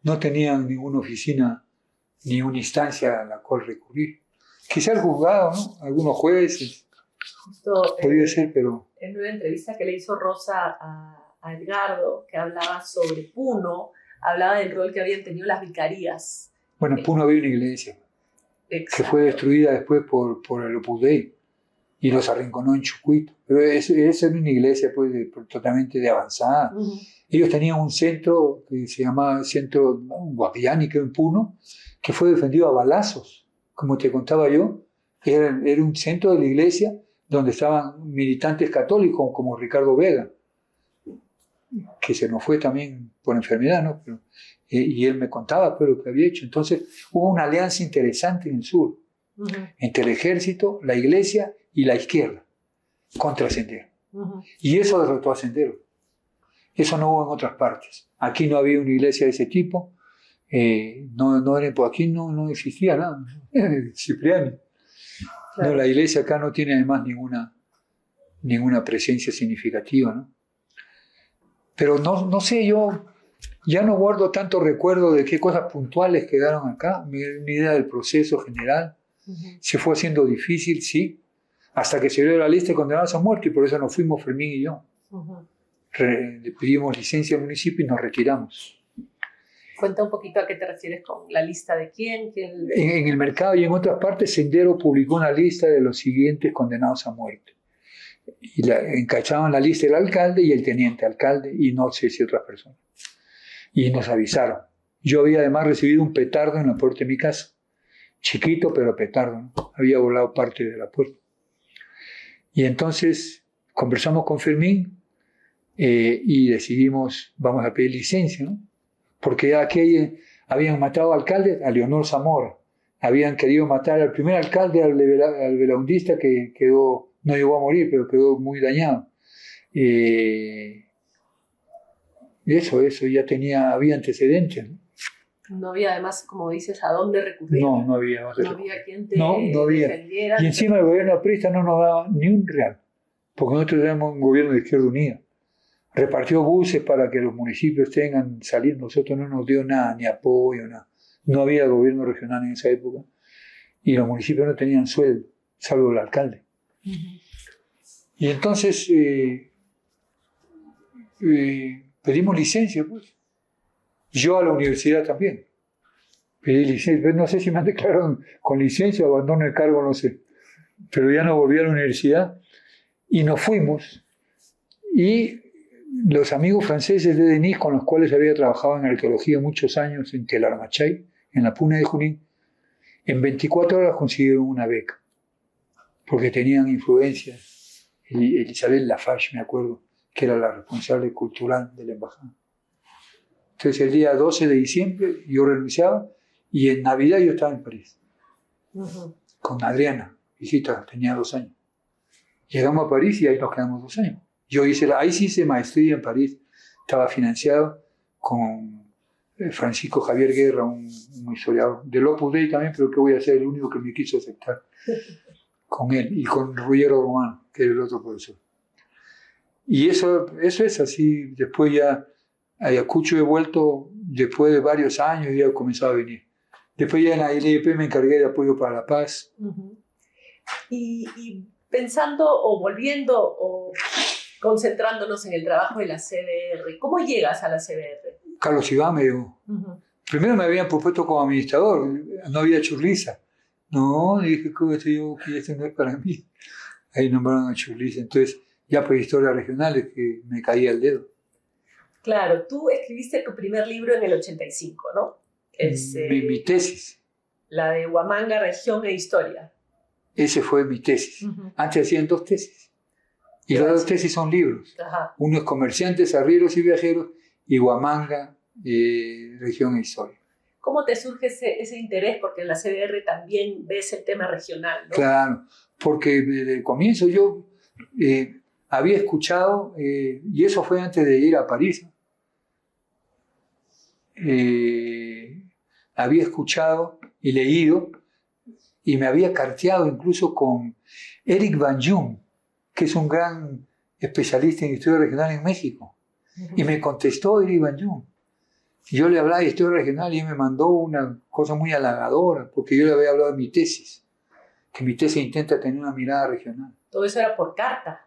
No tenían ninguna oficina, ni una instancia a la cual recurrir. Quizá el juzgado, ¿no? Algunos jueces. Justo, podría ser, pero... En una entrevista que le hizo Rosa a Edgardo, que hablaba sobre Puno, hablaba del rol que habían tenido las vicarías. Bueno, en Puno había una iglesia. Exacto. Que fue destruida después por el Opus Dei y los arrinconó en Chucuito. Pero esa era una iglesia pues, totalmente de avanzada. Ellos tenían un centro que se llamaba Centro Guapiánico en Puno, que fue defendido a balazos, como te contaba yo. Era un centro de la iglesia donde estaban militantes católicos como Ricardo Vega, que se nos fue también por enfermedad, ¿no? Pero, y él me contaba pues, lo que había hecho. Entonces hubo una alianza interesante en el sur, entre el ejército, la iglesia y la izquierda, contra Sendero. Y eso derrotó a Sendero. Eso no hubo en otras partes. Aquí no había una iglesia de ese tipo, aquí no existía nada. Cipriani. Claro. No, la iglesia acá no tiene además ninguna presencia significativa, ¿no? Pero no sé, yo ya no guardo tanto recuerdo de qué cosas puntuales quedaron acá. Mi idea del proceso general se fue haciendo difícil, sí, hasta que se dio la lista de condenados a muerte, y por eso nos fuimos Fermín y yo. Le pedimos licencia al municipio y nos retiramos. Cuenta un poquito a qué te refieres con la lista de quién. En el mercado y en otras partes, Sendero publicó una lista de los siguientes condenados a muerte. Y encachaban la lista el alcalde y el teniente alcalde, y no sé si otras personas. Y nos avisaron. Yo había además recibido un petardo en la puerta de mi casa. Chiquito, pero petardo, ¿no? Había volado parte de la puerta. Y entonces conversamos con Fermín y decidimos, vamos a pedir licencia, ¿no? Porque aquí habían matado al alcalde, a Leonor Zamora. Habían querido matar al primer alcalde, al belaundista, que no llegó a morir, pero quedó muy dañado. Eso ya había antecedentes, ¿no? No había además, como dices, a dónde recurrir. No había. No había quien te defendiera. Y encima el gobierno aprista no nos daba ni un real, porque nosotros éramos un gobierno de Izquierda Unida. Repartió buses para que los municipios tengan salir. Nosotros no nos dio nada, ni apoyo, nada. No había gobierno regional en esa época. Y los municipios no tenían sueldo, salvo el alcalde. Y entonces pedimos licencia, pues. Yo a la universidad también. Pedí licencia. No sé si me han declarado con licencia o abandono el cargo, no sé. Pero ya no volví a la universidad y nos fuimos. Y los amigos franceses de Denis, con los cuales había trabajado en arqueología muchos años en Telarmachay, en la Puna de Junín, en 24 horas consiguieron una beca, porque tenían influencia. Elizabeth Lafarge, me acuerdo, que era la responsable cultural de la embajada. Entonces el día 12 de diciembre yo renunciaba y en Navidad yo estaba en París, con Adriana, hijita, tenía 2 años. Llegamos a París y ahí nos quedamos 2 años. Ahí sí hice maestría en París, estaba financiado con Francisco Javier Guerra, un historiador del Opus Dei también, pero que voy a ser el único que me quiso aceptar, con él, y con Ruggiero Romano, que era el otro profesor. Y eso es así. Después ya a Ayacucho he vuelto, después de varios años ya he comenzado a venir. Después ya en la LIEP me encargué de apoyo para la paz. Y pensando o volviendo o concentrándonos en el trabajo de la CBR. ¿Cómo llegas a la CBR? Carlos Iván me dijo. Primero me habían propuesto como administrador, no había Churliza. No, dije, ¿cómo estoy yo? Que esto no es para mí. Ahí nombraron a Churliza. Entonces, ya por historias regionales, que me caía el dedo. Claro, tú escribiste tu primer libro en el 85, ¿no? Mi tesis. La de Huamanga, Región e Historia. Ese fue mi tesis. Antes hacían 2 tesis. Y las 2 tesis son libros. Ajá. Uno es Comerciantes, Arrieros y Viajeros, y Huamanga, Región e Historia. ¿Cómo te surge ese interés? Porque en la CBR también ves el tema regional, ¿no? Claro, porque desde el comienzo yo había escuchado, y eso fue antes de ir a París, había escuchado y leído, y me había carteado incluso con Eric Van Jung, que es un gran especialista en historia regional en México. Y me contestó Eric Van Jung. Yo le hablaba de historia regional y él me mandó una cosa muy halagadora, porque yo le había hablado de mi tesis, que mi tesis intenta tener una mirada regional. Todo eso era por carta.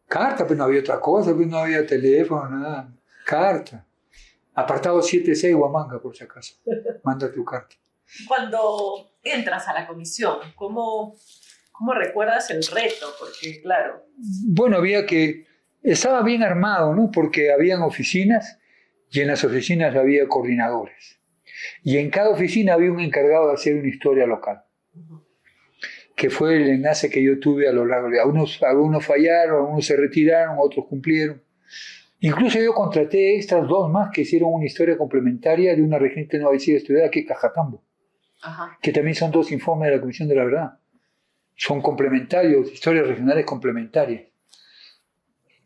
Carta, pero no había otra cosa, pues no había teléfono, nada. Carta. Apartado 76, Huamanga, por si acaso. Manda tu carta. Cuando entras a la comisión, ¿cómo recuerdas el reto? Porque, claro... Bueno, estaba bien armado, ¿no? Porque habían oficinas, y en las oficinas había coordinadores. Y en cada oficina había un encargado de hacer una historia local, que fue el enlace que yo tuve a lo largo de... Algunos fallaron, algunos se retiraron, otros cumplieron. Incluso yo contraté extras 2 más que hicieron una historia complementaria de una región que no había sido estudiada, que es Cajatambo. Ajá. Que también son 2 informes de la Comisión de la Verdad. Son complementarios, historias regionales complementarias.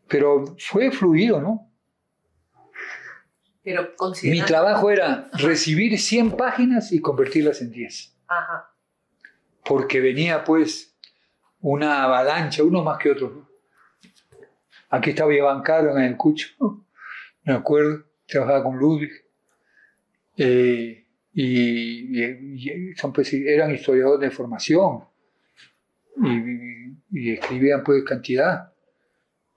Pero fue fluido, ¿no? Pero mi trabajo era recibir 100 páginas y convertirlas en 10. Ajá. Porque venía pues una avalancha, uno más que otro, ¿no? Aquí estaba Iván Caro en Ayacucho, me acuerdo, trabajaba con Ludwig. Eran historiadores de formación y escribían pues cantidad.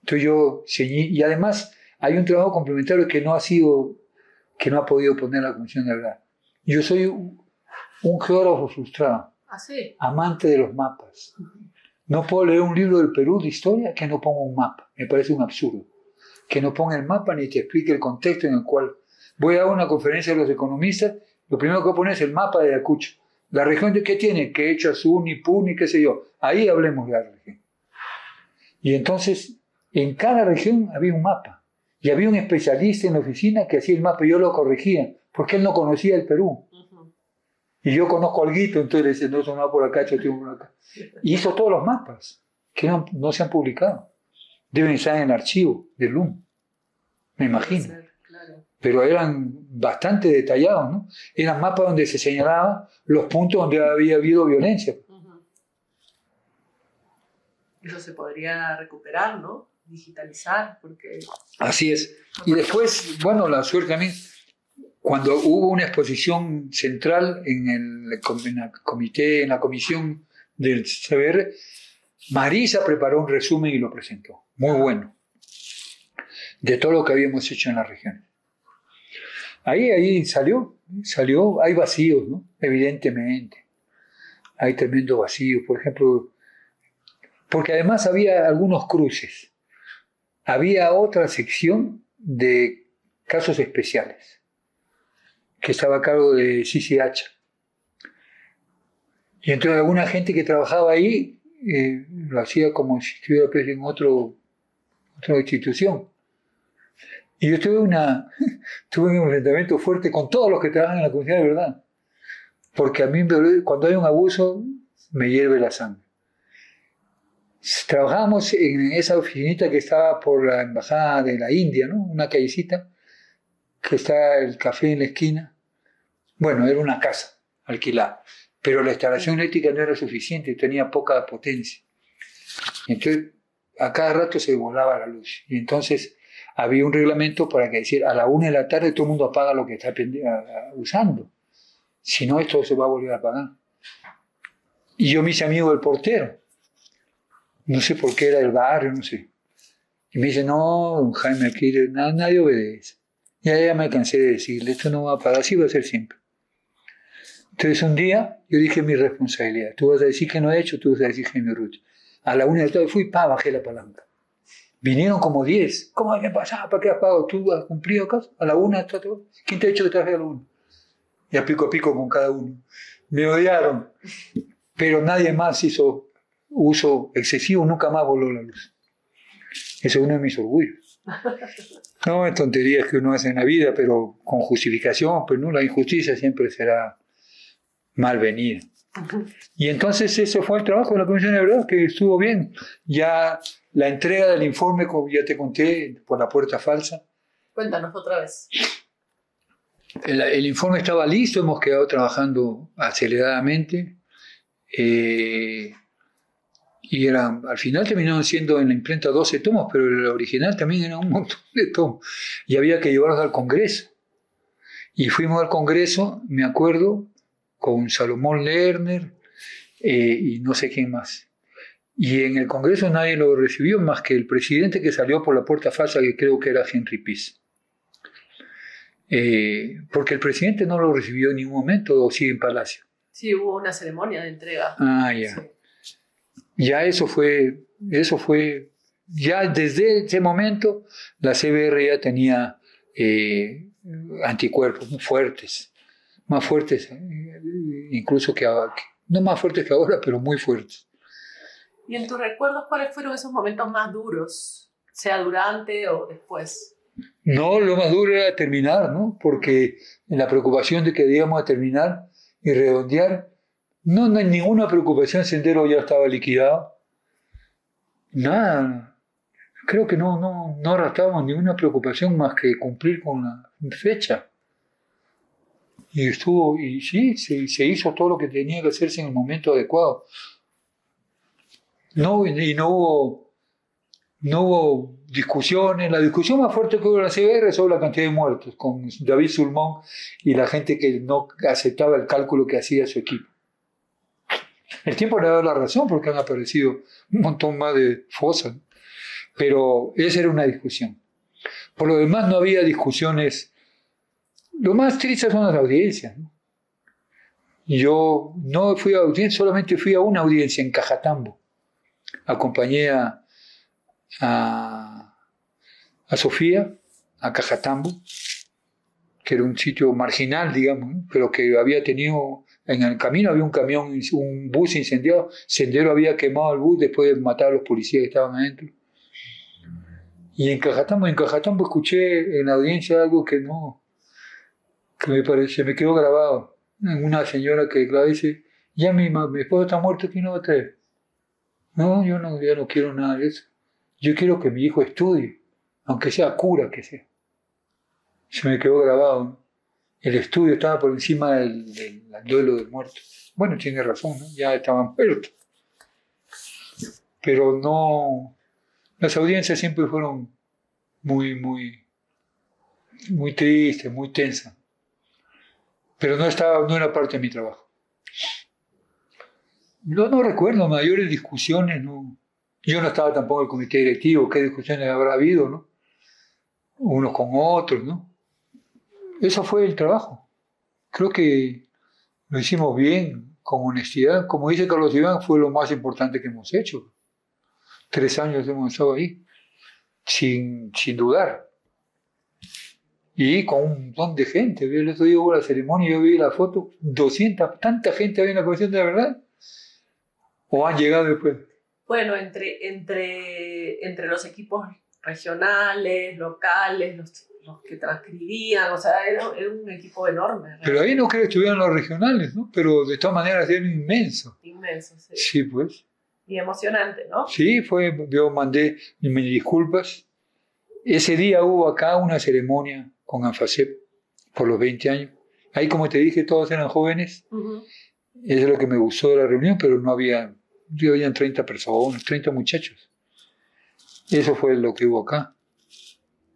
Entonces yo ceñí, y además hay un trabajo complementario que no ha podido poner la Comisión de Verdad. Yo soy un geógrafo frustrado, ¿sí? Amante de los mapas. No puedo leer un libro del Perú de historia que no ponga un mapa, me parece un absurdo. Que no ponga el mapa ni te explique el contexto en el cual... Voy a dar una conferencia de los economistas, lo primero que voy a poner es el mapa de Ayacucho. La región de qué tiene, Quechua, Suni, Puni, qué sé yo. Ahí hablemos de la región. Y entonces, en cada región había un mapa. Y había un especialista en la oficina que hacía el mapa y yo lo corregía, porque él no conocía el Perú. Y yo conozco alguito, entonces le decía, no, eso no va por acá, yo tengo por acá. Y hizo todos los mapas, que no se han publicado. Deben estar en el archivo del LUM, me imagino. Claro. Pero eran bastante detallados, ¿no? Eran mapas donde se señalaban los puntos donde había habido violencia. Eso se podría recuperar, ¿no? Digitalizar, porque... Así es. Y después, bueno, la suerte también, cuando hubo una exposición central en la comisión del CBR, Marisa preparó un resumen y lo presentó. Muy bueno. De todo lo que habíamos hecho en la región. Ahí salió, hay vacíos, ¿no? Evidentemente. Hay tremendos vacíos, por ejemplo, porque además había algunos cruces. Había otra sección de casos especiales, que estaba a cargo de Sisi Hacha. Y entonces alguna gente que trabajaba ahí lo hacía como si estuviera en otra institución. Y yo tuve un enfrentamiento fuerte con todos los que trabajan en la Comisión de Verdad. Porque a mí, cuando hay un abuso, me hierve la sangre. Trabajábamos en esa oficinita que estaba por la Embajada de la India, ¿no? Una callecita, que está el café en la esquina. Bueno, era una casa alquilada, pero la instalación eléctrica no era suficiente, tenía poca potencia. Entonces, a cada rato se volaba la luz. Y entonces había un reglamento para que decir a la 1 de la tarde todo el mundo apaga lo que está usando. Si no, esto se va a volver a apagar. Y yo me hice amigo del portero. No sé por qué era del barrio, no sé. Y me dice, no, don Jaime, aquí nadie obedece. Ya me cansé de decirle, esto no va a parar, así va a ser siempre. Entonces un día yo dije mi responsabilidad. Tú vas a decir que no he hecho, tú vas a decir Jaime Ruch. A la 1 de la tarde fui, bajé la palanca. Vinieron como 10. ¿Cómo me pasaba? ¿Para qué has pagado? ¿Tú has cumplido acaso? A la 1, ¿quién te ha dicho que traje a la 1? Y a pico con cada uno. Me odiaron. Pero nadie más hizo uso excesivo, nunca más voló la luz. Ese es uno de mis orgullos. No es tonterías que uno hace en la vida, pero con justificación, pero no, la injusticia siempre será malvenida. Y entonces eso fue el trabajo de la Comisión de Verdad, que estuvo bien. Ya la entrega del informe, como ya te conté, por la puerta falsa. Cuéntanos otra vez. El informe estaba listo, hemos quedado trabajando aceleradamente. Y al final terminaron siendo en la imprenta 12 tomos, pero el original también era un montón de tomos. Y había que llevarlos al Congreso. Y fuimos al Congreso, me acuerdo, con Salomón Lerner y no sé quién más. Y en el Congreso nadie lo recibió más que el presidente que salió por la puerta falsa, que creo que era Henry Pease. Porque el presidente no lo recibió en ningún momento, o sí en Palacio. Sí, hubo una ceremonia de entrega. Ah, ya. Sí. Ya eso fue, ya desde ese momento la CBR ya tenía anticuerpos muy fuertes, más fuertes incluso que ahora, no más fuertes que ahora, pero muy fuertes. ¿Y en tus recuerdos cuáles fueron esos momentos más duros, sea durante o después? No, lo más duro era terminar, ¿no? Porque en la preocupación de que debíamos a terminar y redondear, no hay ninguna preocupación, Sendero ya estaba liquidado. Nada, creo que no arrastrábamos ninguna preocupación más que cumplir con la fecha. Y sí, se hizo todo lo que tenía que hacerse en el momento adecuado. No hubo discusiones. La discusión más fuerte que hubo en la CBR es sobre la cantidad de muertos, con David Sulmón y la gente que no aceptaba el cálculo que hacía su equipo. El tiempo le ha dado la razón porque han aparecido un montón más de fosas. Pero esa era una discusión. Por lo demás no había discusiones. Lo más triste son las audiencias, ¿no? Yo no fui a audiencia, solamente fui a una audiencia en Cajatambo. Acompañé a Sofía, a Cajatambo, que era un sitio marginal, digamos, ¿no? Pero que había tenido... En el camino había un camión, un bus incendiado. Sendero había quemado el bus después de matar a los policías que estaban adentro. Y en Cajatambo escuché en la audiencia algo que me quedó grabado. Una señora que dice, ya mi esposo está muerto, ¿quién lo va a traer? No, ya no quiero nada de eso. Yo quiero que mi hijo estudie, aunque sea cura que sea. Se me quedó grabado, ¿no? El estudio estaba por encima del duelo del muerto. Bueno, tiene razón, ¿no? Ya estaban muertos. Pero no... Las audiencias siempre fueron muy tristes, muy tensas. Pero no era parte de mi trabajo. No recuerdo mayores discusiones, no. Yo no estaba tampoco en el comité directivo, qué discusiones habrá habido, ¿no? Unos con otros, ¿no? Eso fue el trabajo. Creo que lo hicimos bien, con honestidad. Como dice Carlos Iván, fue lo más importante que hemos hecho. 3 años hemos estado ahí, sin dudar. Y con un montón de gente. El otro día hubo la ceremonia, yo vi la foto, 200, tanta gente había en la Comisión de la Verdad. ¿O han llegado después? Bueno, entre los equipos regionales, locales, los que transcribían, o sea, era un equipo enorme. ¿Realmente? Pero ahí no creo que estuvieran los regionales, ¿no? Pero de todas maneras era inmenso. Inmenso, sí. Sí, pues. Y emocionante, ¿no? Sí, yo mandé mis disculpas. Ese día hubo acá una ceremonia con ANFACEP por los 20 años. Ahí, como te dije, todos eran jóvenes. Uh-huh. Eso es lo que me gustó de la reunión, pero habían 30 personas, 30 muchachos. Eso fue lo que hubo acá.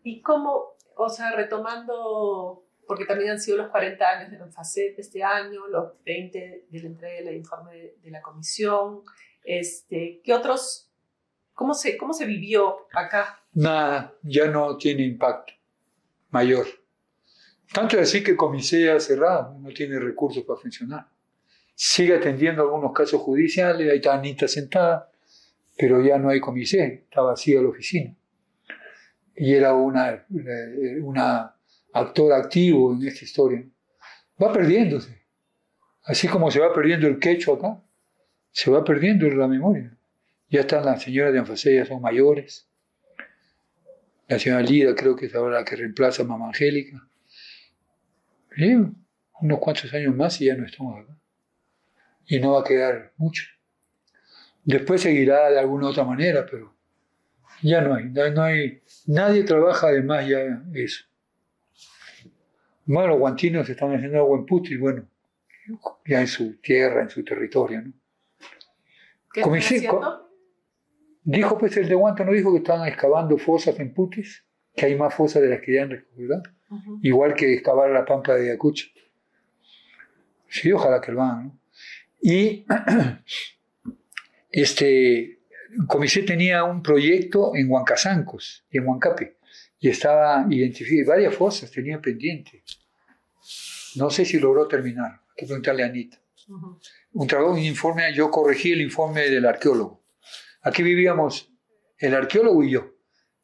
¿Y cómo, o sea, retomando, porque también han sido los 40 años de ANFACEP este año, los 20 de la entrega del informe de la comisión, ¿qué otros ¿Cómo se vivió acá? Nada, ya no tiene impacto mayor. Tanto es así que el Comisé ha cerrado, no tiene recursos para funcionar. Sigue atendiendo algunos casos judiciales, ahí está Anita sentada, pero ya no hay Comisé, está vacía la oficina. Y era una actor activo en esta historia. Va perdiéndose. Así como se va perdiendo el quechua acá, se va perdiendo la memoria. Ya están las señoras de Anfasé, ya son mayores. La señora Lida creo que es ahora la que reemplaza a Mamá Angélica. Y unos cuantos años más y ya no estamos acá. Y no va a quedar mucho. Después seguirá de alguna otra manera, pero ya no hay. Nadie trabaja además ya eso. Bueno, los guantinos están haciendo agua en Puti, bueno, ya en su tierra, en su territorio, ¿no? ¿Qué están haciendo? Dijo, pues el de Guanta no dijo que estaban excavando fosas en Putis, que hay más fosas de las que ya han recuperado, igual que excavar la pampa de Ayacucho. Sí, ojalá que lo hagan, ¿no? Y el Comisé tenía un proyecto en Huancazancos y en Huancape, y estaba identificado, varias fosas tenía pendiente. No sé si logró terminar, hay que preguntarle a Anita. Un informe, yo corregí el informe del arqueólogo. Aquí vivíamos el arqueólogo y yo.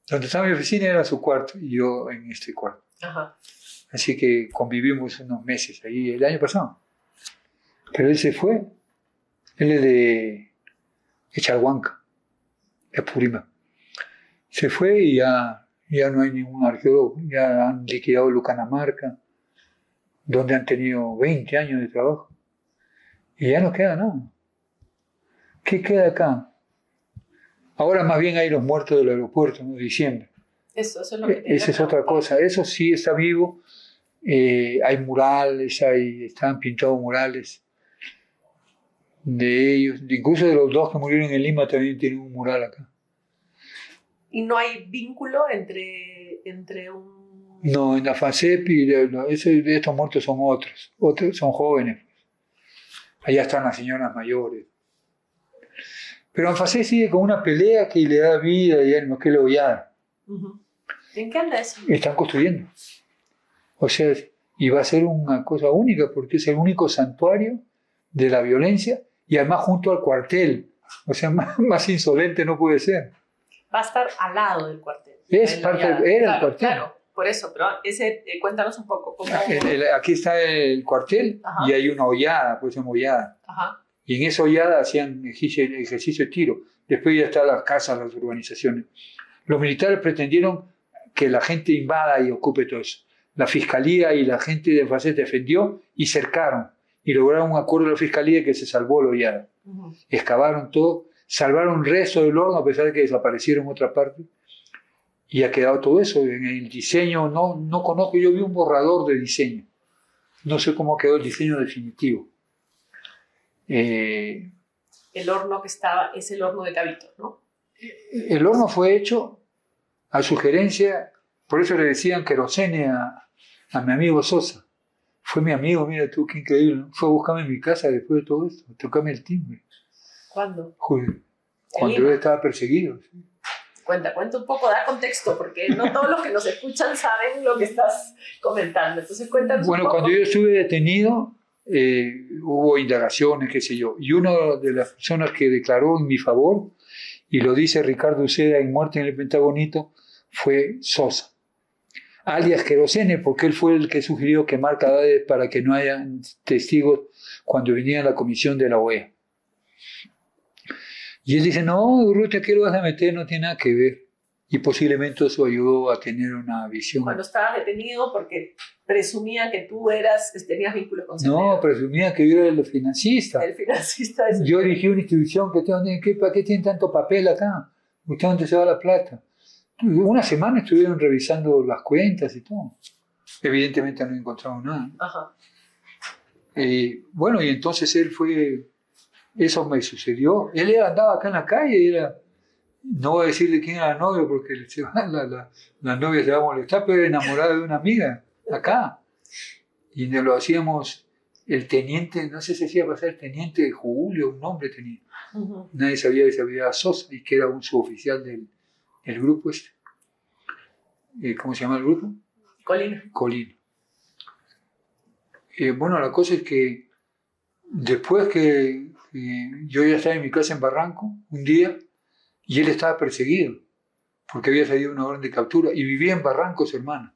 Donde estaba mi oficina era su cuarto y yo en este cuarto. Ajá. Así que convivimos unos meses ahí el año pasado. Pero él se fue. Él es de Chalhuanca, de Apurímac. Se fue y ya no hay ningún arqueólogo. Ya han liquidado Lucanamarca, donde han tenido 20 años de trabajo. Y ya no queda nada. ¿Qué queda acá? Ahora más bien hay los muertos del aeropuerto, ¿no? Diciembre. Eso es lo que esa es otra cosa. Eso sí está vivo. Hay murales, están pintados murales de ellos. Incluso de los dos que murieron en Lima también tienen un mural acá. ¿Y no hay vínculo entre un...? No, en la FACEP de estos muertos son otros son jóvenes. Allá están las señoras mayores. Pero Anfasé sigue con una pelea que le da vida y alma, que es la hollada. ¿En qué anda eso? Están construyendo. O sea, y va a ser una cosa única porque es el único santuario de la violencia y además junto al cuartel. O sea, más insolente no puede ser. Va a estar al lado del cuartel. Era el cuartel. Claro, por eso, pero cuéntanos un poco. ¿Cómo? Aquí está el cuartel. Ajá. Y hay una hollada, pues se llama hollada. Ajá. Y en esa hollada hacían ejercicio de tiro. Después ya están las casas, las urbanizaciones. Los militares pretendieron que la gente invada y ocupe todo eso. La fiscalía y la gente de Anfasé defendió y cercaron. Y lograron un acuerdo de la fiscalía que se salvó la hollada. Excavaron todo, salvaron el resto del horno a pesar de que desaparecieron en otra parte. Y ha quedado todo eso. En el diseño, no conozco, yo vi un borrador de diseño. No sé cómo quedó el diseño definitivo. El horno que estaba es el horno de Cabito, ¿no? El horno fue hecho a sugerencia, por eso le decían querosene a mi amigo Sosa. Fue mi amigo, mira tú, qué increíble, ¿no? Fue a buscarme en mi casa después de todo esto, tocarme el timbre. ¿Cuándo? Cuando yo estaba perseguido. ¿Sí? Cuenta un poco, da contexto, porque no todos los que nos escuchan saben lo que estás comentando. Entonces cuéntanos un poco. Cuando yo estuve detenido, hubo indagaciones, qué sé yo, y una de las personas que declaró en mi favor, y lo dice Ricardo Uceda en Muerte en el Pentagonito, fue Sosa, alias Querosene, porque él fue el que sugirió quemar cadáveres para que no haya testigos cuando venía la comisión de la OEA. Y él dice, no, Urrutia, ¿qué lo vas a meter? No tiene nada que ver. Y posiblemente eso ayudó a tener una visión. Cuando estabas detenido, porque presumía que tú tenías vínculos con Cenderos. No, presumía que yo era el financista. El financista. Yo dirigí una institución ¿para qué tienen tanto papel acá? ¿Usted dónde se va la plata? Una semana estuvieron revisando las cuentas y todo. Evidentemente no encontraron nada. Ajá. Bueno, y entonces él fue... Eso me sucedió. Él andaba acá en la calle, no voy a decir de quién era la novia porque la novia se va a molestar, pero era enamorada de una amiga acá. Y nos lo hacíamos el teniente, no sé si hacía pasar el teniente Julio, un nombre tenía. Nadie sabía que se había Sosa y que era un suboficial del grupo este. ¿Cómo se llama el grupo? Colina. Bueno, la cosa es que después que yo ya estaba en mi casa en Barranco, un día, y él estaba perseguido, porque había salido una orden de captura, y vivía en Barranco su hermana.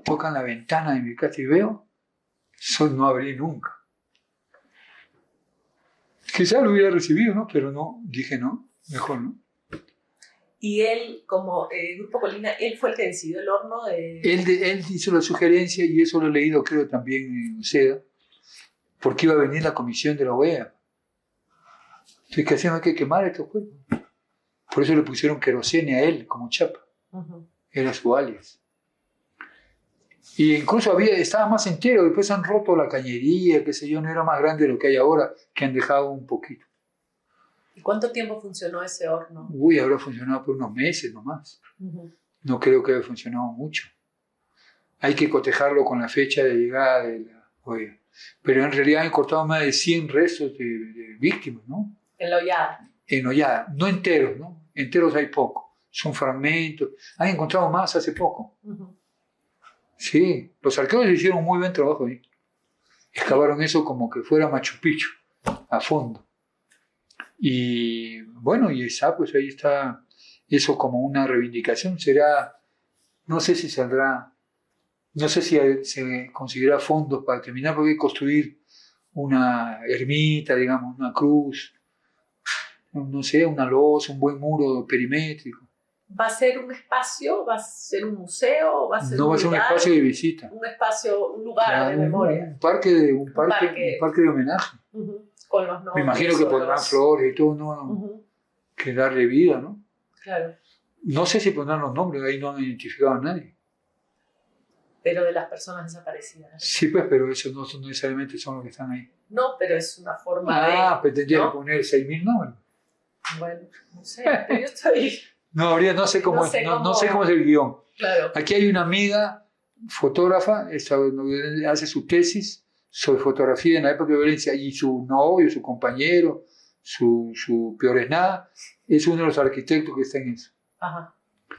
Tocan la ventana de mi casa y veo, no abrí nunca. Quizá lo hubiera recibido, ¿no? Pero no, dije no, mejor no. Y él, como Grupo Colina, él fue el que decidió el horno de... Él hizo la sugerencia, y eso lo he leído creo también en UCEDA, porque iba a venir la comisión de la OEA. Entonces, ¿qué hacían? Hay que quemar estos cuerpos. Por eso le pusieron querosene a él, como chapa. Era su alias. Y incluso estaba más entero, después han roto la cañería, qué sé yo, no era más grande de lo que hay ahora, que han dejado un poquito. ¿Y cuánto tiempo funcionó ese horno? Habrá funcionado por unos meses nomás. No creo que haya funcionado mucho. Hay que cotejarlo con la fecha de llegada de la OEA. Pero en realidad han cortado más de 100 restos de víctimas, ¿no? En la hollada. En hollada, no enteros, ¿no? Enteros hay poco, son fragmentos. Han encontrado más hace poco. Sí, los arqueólogos hicieron un muy buen trabajo ahí. Excavaron eso como que fuera Machu Picchu, a fondo. Y bueno, y pues ahí está eso como una reivindicación. Será, no sé si saldrá, no sé si se conseguirá fondos para terminar, porque hay que construir una ermita, digamos, una cruz, no sé, una losa, un buen muro perimétrico. ¿Va a ser un espacio? ¿Va a ser un museo? ¿Va a ser no un va a ser lugar? un espacio de visita. Un espacio, un lugar de memoria. Un parque de homenaje. Con los nombres. Me imagino que pondrán flores y todo, ¿no? Que darle vida, ¿no? Claro. No sé si pondrán los nombres, ahí no han identificado a nadie. Pero de las personas desaparecidas. Sí, pues, pero esos no necesariamente son los que están ahí. No, pero es una forma de... pues tendría que poner 6.000 nombres. Bueno, no sé, pero yo estoy... No sé cómo es el guión. Claro. Aquí hay una amiga fotógrafa, hace su tesis sobre fotografía en la época de violencia, y su novio, su compañero, su peor es nada, es uno de los arquitectos que está en eso.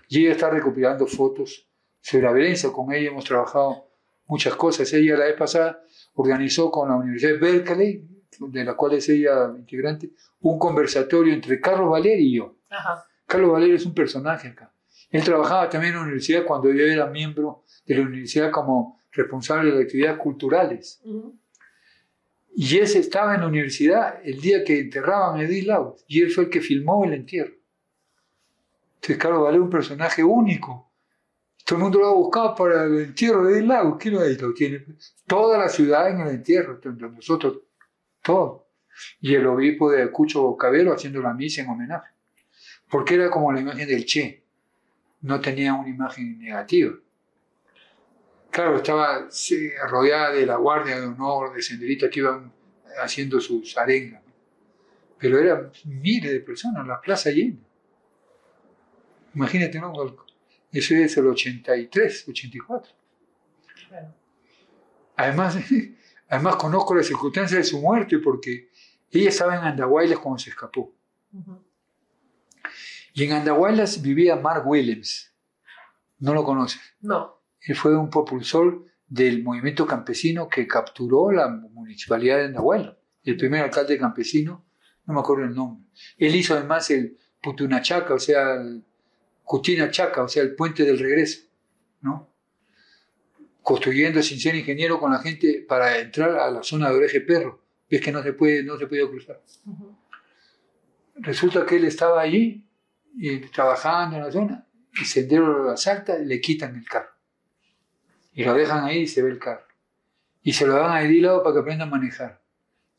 Y ella está recopilando fotos sobre la violencia. Con ella hemos trabajado muchas cosas. Ella la vez pasada organizó con la Universidad de Berkeley, de la cual es ella integrante, un conversatorio entre Carlos Valeri y yo. Carlos Valeri es un personaje acá. Él trabajaba también en la universidad cuando yo era miembro de la universidad como responsable de actividades culturales. Y ese estaba en la universidad el día que enterraban a Edith Lagos, y él fue el que filmó el entierro. Entonces Carlos Valeri es un personaje único. Todo el mundo lo ha buscado para el entierro de Edith Lagos. ¿Quién lo tiene? Toda la ciudad en el entierro, nosotros, todo. Y el obispo de Cucho Cabero haciendo la misa en homenaje. Porque era como la imagen del Che. No tenía una imagen negativa. Claro, estaba rodeada de la guardia de honor, de senderistas que iban haciendo sus arengas. Pero eran miles de personas, la plaza llena. Imagínate, ¿no? Eso es el 83, 84. Claro. Además conozco las circunstancias de su muerte, porque ella estaba en Andahuaylas cuando se escapó. Y en Andahuaylas vivía Mark Willems. ¿No lo conoces? No. Él fue un propulsor del movimiento campesino que capturó la municipalidad de Andahuaylas. El primer alcalde campesino, no me acuerdo el nombre. Él hizo además el Putunachaca, o sea, el Cutinachaca, o sea, el puente del regreso, ¿no? Construyendo sin ser ingeniero con la gente para entrar a la zona de Oreje Perro. Ves que no se podía cruzar. Resulta que él estaba allí trabajando en la zona, y Sendero lo asalta y le quitan el carro. Y lo dejan ahí y se ve el carro. Y se lo dan a Edith Lagos para que aprenda a manejar.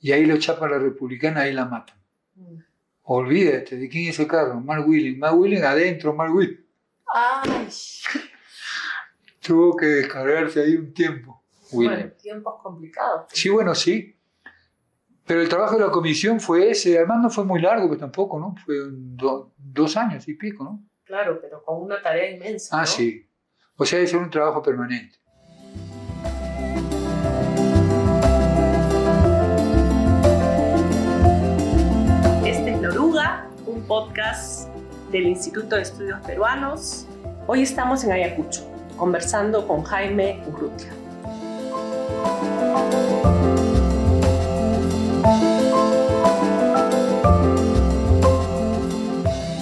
Y ahí lo chapa la republicana, ahí la matan. Olvídate, ¿de quién es el carro? Mark Willems. Mark Willems adentro, Mark Willems. ¡Ay! Tuvo que descargarse ahí un tiempo. Bueno, tiempos complicados. Sí, bueno, sí. Pero el trabajo de la comisión fue ese. Además no fue muy largo, pues tampoco, ¿no? Fue 2 años y pico, ¿no? Claro, pero con una tarea inmensa, ¿no? Sí. O sea, es un trabajo permanente. del Instituto de Estudios Peruanos. Hoy estamos en Ayacucho, conversando con Jaime Urrutia.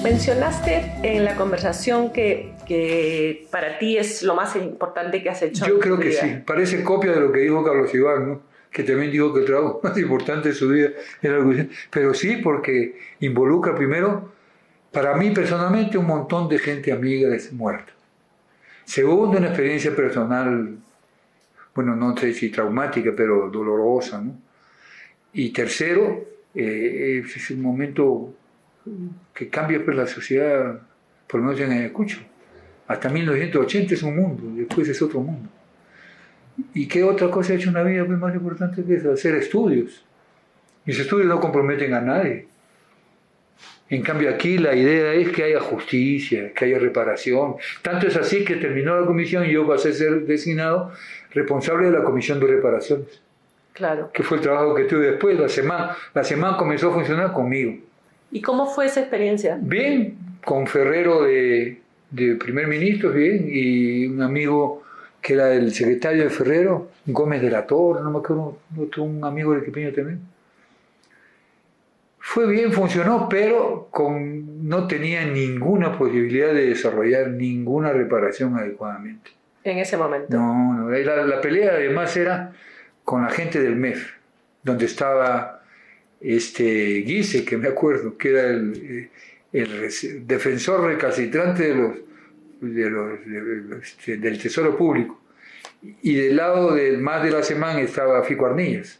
Mencionaste en la conversación que para ti es lo más importante que has hecho. Yo creo que sí. Parece copia de lo que dijo Carlos Iván, ¿no? Que también dijo que el trabajo más importante de su vida era algo así. Pero sí, porque involucra primero, para mí personalmente, un montón de gente amiga muerta. Segundo, una experiencia personal, bueno, no sé si traumática, pero dolorosa, ¿no? Y tercero, es un momento que cambia pues, la sociedad, por lo menos en Ayacucho. Hasta 1980 es un mundo, después es otro mundo. ¿Y qué otra cosa ha hecho una vida pues, más importante que eso? Hacer estudios. Mis estudios no comprometen a nadie. En cambio aquí la idea es que haya justicia, que haya reparación. Tanto es así que terminó la comisión y yo pasé a ser designado responsable de la comisión de reparaciones. Claro. Que fue el trabajo que tuve después. La semana comenzó a funcionar conmigo. ¿Y cómo fue esa experiencia? Bien, con Ferrero de primer ministro, bien, y un amigo que era el secretario de Ferrero, Gómez de la Torre, no me acuerdo, un amigo de Quipeño también. Fue bien, funcionó, pero no tenía ninguna posibilidad de desarrollar ninguna reparación adecuadamente. En ese momento. No, la pelea además era con la gente del MEF, donde estaba Guise, que me acuerdo, que era el defensor recalcitrante del Tesoro Público. Y del lado del MAS de la SEMAN estaba Fico Arnillas.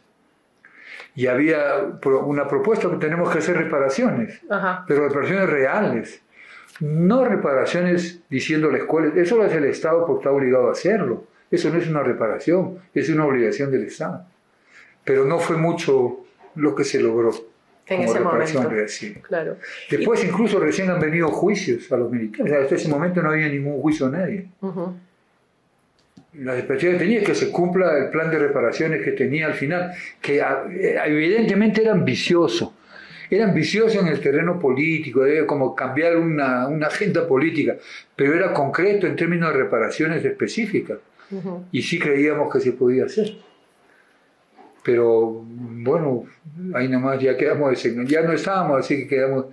Y había una propuesta que tenemos que hacer reparaciones, Ajá. Pero reparaciones reales. No reparaciones diciendo a la escuela, eso lo hace el Estado porque está obligado a hacerlo. Eso no es una reparación, es una obligación del Estado. Pero no fue mucho lo que se logró en ese momento. Claro. Después incluso recién han venido juicios a los militares. Hasta ese momento no había ningún juicio a nadie. Uh-huh. La expectativa que tenía es que se cumpla el plan de reparaciones que tenía al final, que evidentemente era ambicioso. Era ambicioso en el terreno político, debe como cambiar una agenda política, pero era concreto en términos de reparaciones específicas. Uh-huh. Y sí creíamos que se podía hacer. Pero bueno, ahí nomás ya quedamos, ya no estábamos, así que quedamos,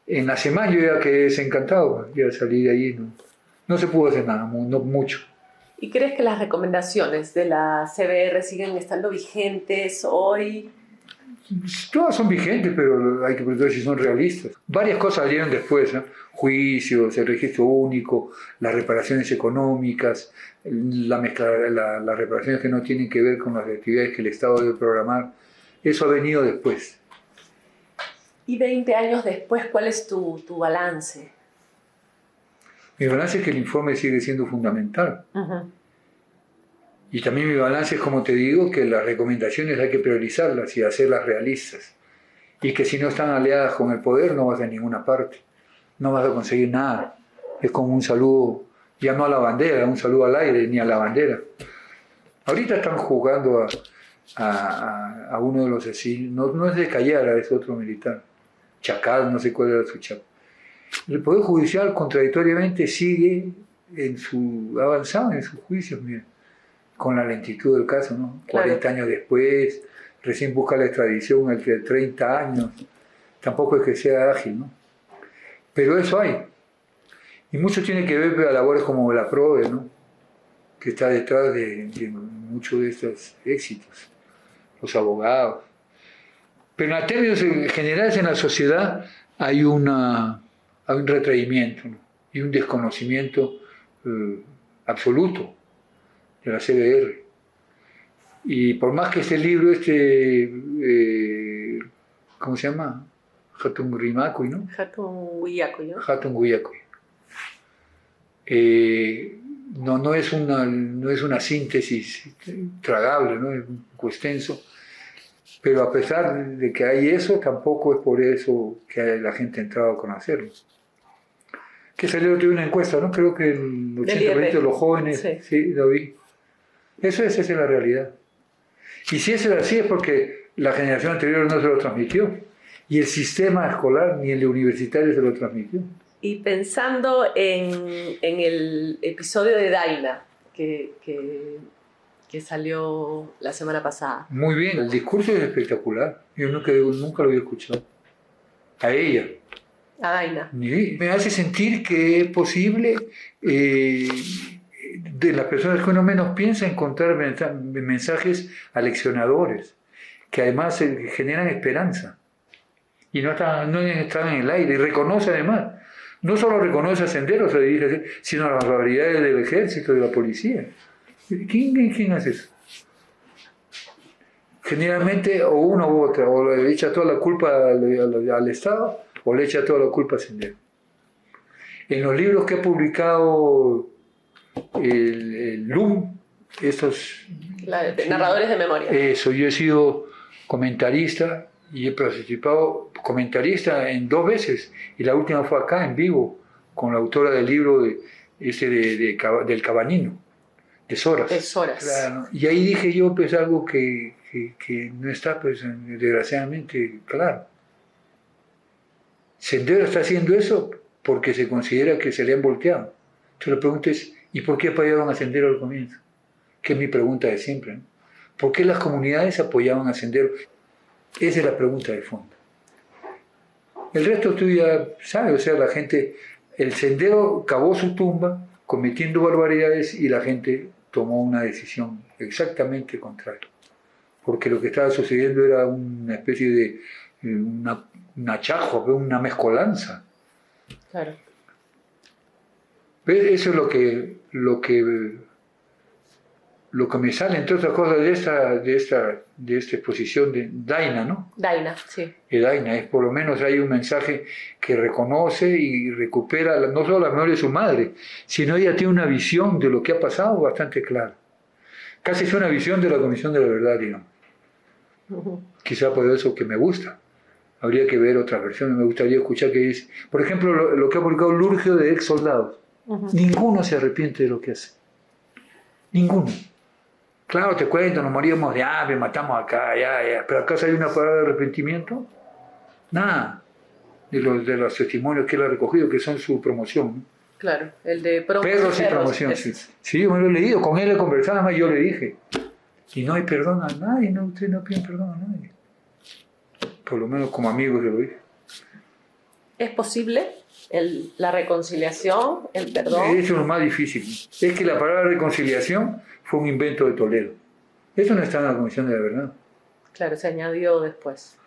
en la semana yo ya quedé desencantado, ya salí de ahí, no se pudo hacer nada, no mucho. ¿Y crees que las recomendaciones de la CBR siguen estando vigentes hoy? Todas son vigentes, pero hay que preguntar si son realistas. Varias cosas salieron después, ¿no? Juicios, el registro único, las reparaciones económicas, las reparaciones que no tienen que ver con las actividades que el Estado debe programar. Eso ha venido después. Y 20 años después, ¿cuál es tu balance? Mi balance es que el informe sigue siendo fundamental. Uh-huh. Y también mi balance es, como te digo, que las recomendaciones hay que priorizarlas y hacerlas realistas. Y que si no están aliadas con el poder no vas a ninguna parte. No vas a conseguir nada. Es como un saludo, ya no a la bandera, un saludo al aire, ni a la bandera. Ahorita están jugando a uno de los asesinos, no es de Callara, es otro militar. Chacal, no sé cuál era su chacal. El Poder Judicial contradictoriamente sigue avanzado en sus juicios, mira, con la lentitud del caso, ¿no? Claro. 40 años después, recién busca la extradición entre 30 años, tampoco es que sea ágil, ¿no? Pero eso hay. Y mucho tiene que ver con labores como la PRODE, ¿no? Que está detrás de muchos de estos éxitos, los abogados. Pero en términos generales en la sociedad hay un retraimiento, ¿no? Y un desconocimiento absoluto de la CBR. Y por más que este libro, ¿cómo se llama? Hatun Rimacuy, ¿no? Hatun Huillacuy, ¿no? Hatun Huillacuy. No es una síntesis tragable, ¿no? Es un poco extenso. Pero a pesar de que hay eso, tampoco es por eso que la gente ha entrado a conocerlo. Que salió de una encuesta, ¿no? Creo que el 80% de los jóvenes, sí, lo vi. Esa es la realidad. Y si eso es así es porque la generación anterior no se lo transmitió. Y el sistema escolar ni el universitario se lo transmitió. Y pensando en el episodio de Daina, que salió la semana pasada. Muy bien, el discurso es espectacular. Yo nunca lo había escuchado. A ella. A Daina. Me hace sentir que es posible, de las personas que uno menos piensa, encontrar mensajes aleccionadores, que además generan esperanza. Y no están en el aire. Y reconoce además. No solo reconoce a Sendero, sino a las barbaridades del ejército, de la policía. ¿Quién hace eso? Generalmente o una u otra, o le echa toda la culpa al Estado o le echa toda la culpa a Sendero. En los libros que ha publicado el LUM, estos narradores de memoria. Eso, yo he sido comentarista y he participado comentarista en 2 veces, y la última fue acá en vivo con la autora del libro del Cabanino, de Soras. De Soras. Claro. Y ahí dije yo pues algo que no está pues desgraciadamente claro. Sendero está haciendo eso porque se considera que se le han volteado. Entonces la pregunta es, ¿y por qué apoyaban a Sendero al comienzo? Que es mi pregunta de siempre, ¿no? ¿Por qué las comunidades apoyaban a Sendero? Esa es la pregunta de fondo. El resto tú ya sabes, o sea, la gente, el Sendero cavó su tumba cometiendo barbaridades y la gente tomó una decisión exactamente contraria. Porque lo que estaba sucediendo era una especie de una chajua, una mezcolanza. Claro. Eso es lo que me sale, entre otras cosas, de esta exposición de Daina, ¿no? Daina, sí. De Daina, es por lo menos hay un mensaje que reconoce y recupera no solo la memoria de su madre, sino ella tiene una visión de lo que ha pasado bastante clara. Casi es una visión de la Comisión de la Verdad, digamos. Quizá por eso que me gusta. Habría que ver otras versiones, me gustaría escuchar qué dice. Por ejemplo, lo que ha publicado Lurgio de ex soldados. Ninguno se arrepiente de lo que hace. Ninguno. Claro, te cuento, nos moríamos de hambre, matamos acá, ya. Pero acaso hay una palabra de arrepentimiento. Nada. De los testimonios que él ha recogido, que son su promoción, ¿no? Claro, el de Perros y promoción, sí. Sí, yo me lo he leído, con él he conversado, además yo le dije. Y no hay perdón a nadie, no, ustedes no piden perdón a nadie. Por lo menos como amigos yo lo dije. ¿Es posible la reconciliación, el perdón? Eso es lo más difícil. Es que la palabra reconciliación fue un invento de Toledo. Eso no está en la Comisión de la Verdad. Claro, se añadió después.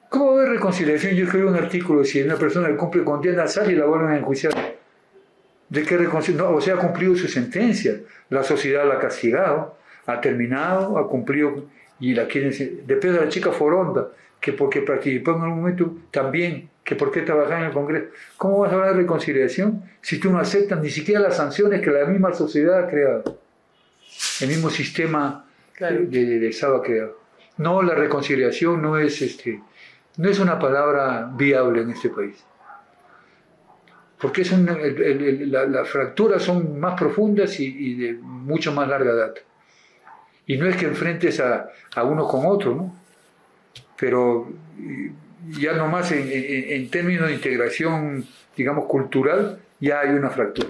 ¿Cómo va a haber reconciliación? Yo escribí un artículo, si una persona que cumple condena sale y la vuelven a enjuiciar. ¿De qué reconciliación? No, o sea, ha cumplido su sentencia. La sociedad la ha castigado, ha terminado, ha cumplido, y la quieren... Después de la chica Foronda, que porque participó en algún momento también, que por qué trabajaba en el Congreso. ¿Cómo vas a hablar de reconciliación si tú no aceptas ni siquiera las sanciones que la misma sociedad ha creado? El mismo sistema de Estado ha creado. No, la reconciliación no es una palabra viable en este país. Porque las fracturas son más profundas y de mucho más larga data. Y no es que enfrentes a uno con otro, ¿no? Pero ya nomás en términos de integración, digamos, cultural, ya hay una fractura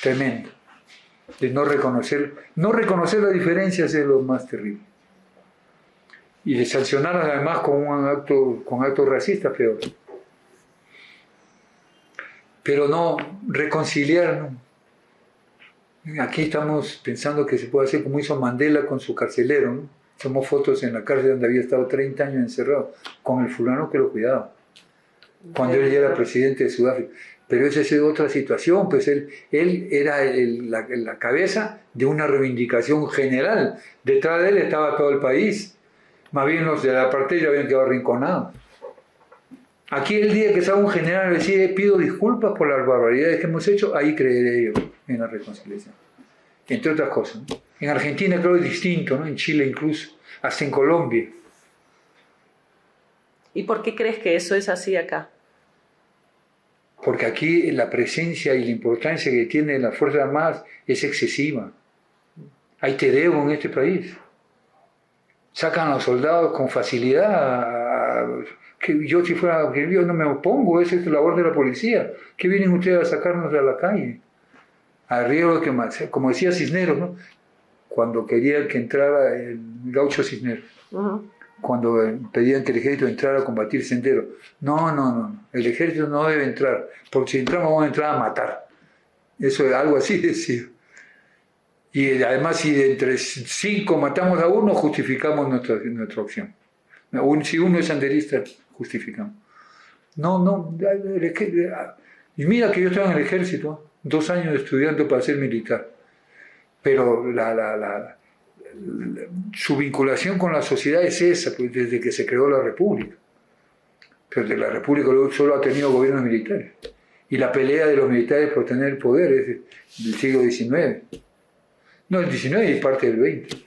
tremenda. De no reconocer las diferencias es lo más terrible. Y de sancionarlas además con actos racistas, peor. Pero no reconciliar, ¿no? Aquí estamos pensando que se puede hacer como hizo Mandela con su carcelero, ¿no? Tomó fotos en la cárcel donde había estado 30 años encerrado, con el fulano que lo cuidaba, cuando él ya era presidente de Sudáfrica. Pero esa es otra situación, pues él era la cabeza de una reivindicación general. Detrás de él estaba todo el país. Más bien los de la parte ya habían quedado arrinconados. Aquí el día que estaba un general decía, pido disculpas por las barbaridades que hemos hecho, ahí creeré yo en la reconciliación. Entre otras cosas, ¿no? En Argentina creo que es distinto, ¿no? En Chile incluso, hasta en Colombia. ¿Y por qué crees que eso es así acá? Porque aquí la presencia y la importancia que tienen las Fuerzas Armadas es excesiva. Hay TDEO en este país. Sacan a los soldados con facilidad que yo si fuera que yo no me opongo, esa es la labor de la policía. ¿Qué vienen ustedes a sacarnos de la calle? A riesgo de que, como decía Cisneros, ¿no? Cuando quería que entrara el gaucho Cisneros, cuando pedían que el ejército entrara a combatir senderos. No, el ejército no debe entrar, porque si entramos vamos a entrar a matar. Eso es algo así decía. Y además si de entre 5 matamos a uno, justificamos nuestra opción. Si uno es senderista, justificamos. Y mira que yo estaba en el ejército, 2 años estudiando para ser militar, pero su vinculación con la sociedad es esa, pues, desde que se creó la República. Pero de la República solo ha tenido gobiernos militares. Y la pelea de los militares por tener el poder es del siglo XIX. No, el XIX y parte del XX.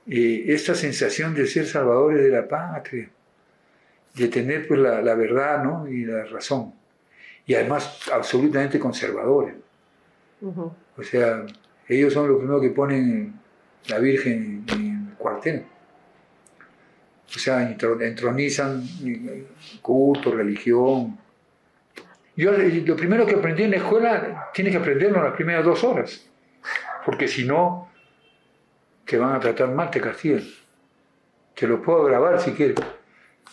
Y esta sensación de ser salvadores de la patria, de tener pues la verdad, ¿no? Y la razón. Y además absolutamente conservadores. O sea, ellos son los primeros que ponen la Virgen en el cuartel. O sea, entronizan culto, religión. Yo lo primero que aprendí en la escuela, tienes que aprenderlo en las primeras 2 horas. Porque si no, te van a tratar mal, te castigan. Te lo puedo grabar si quieres.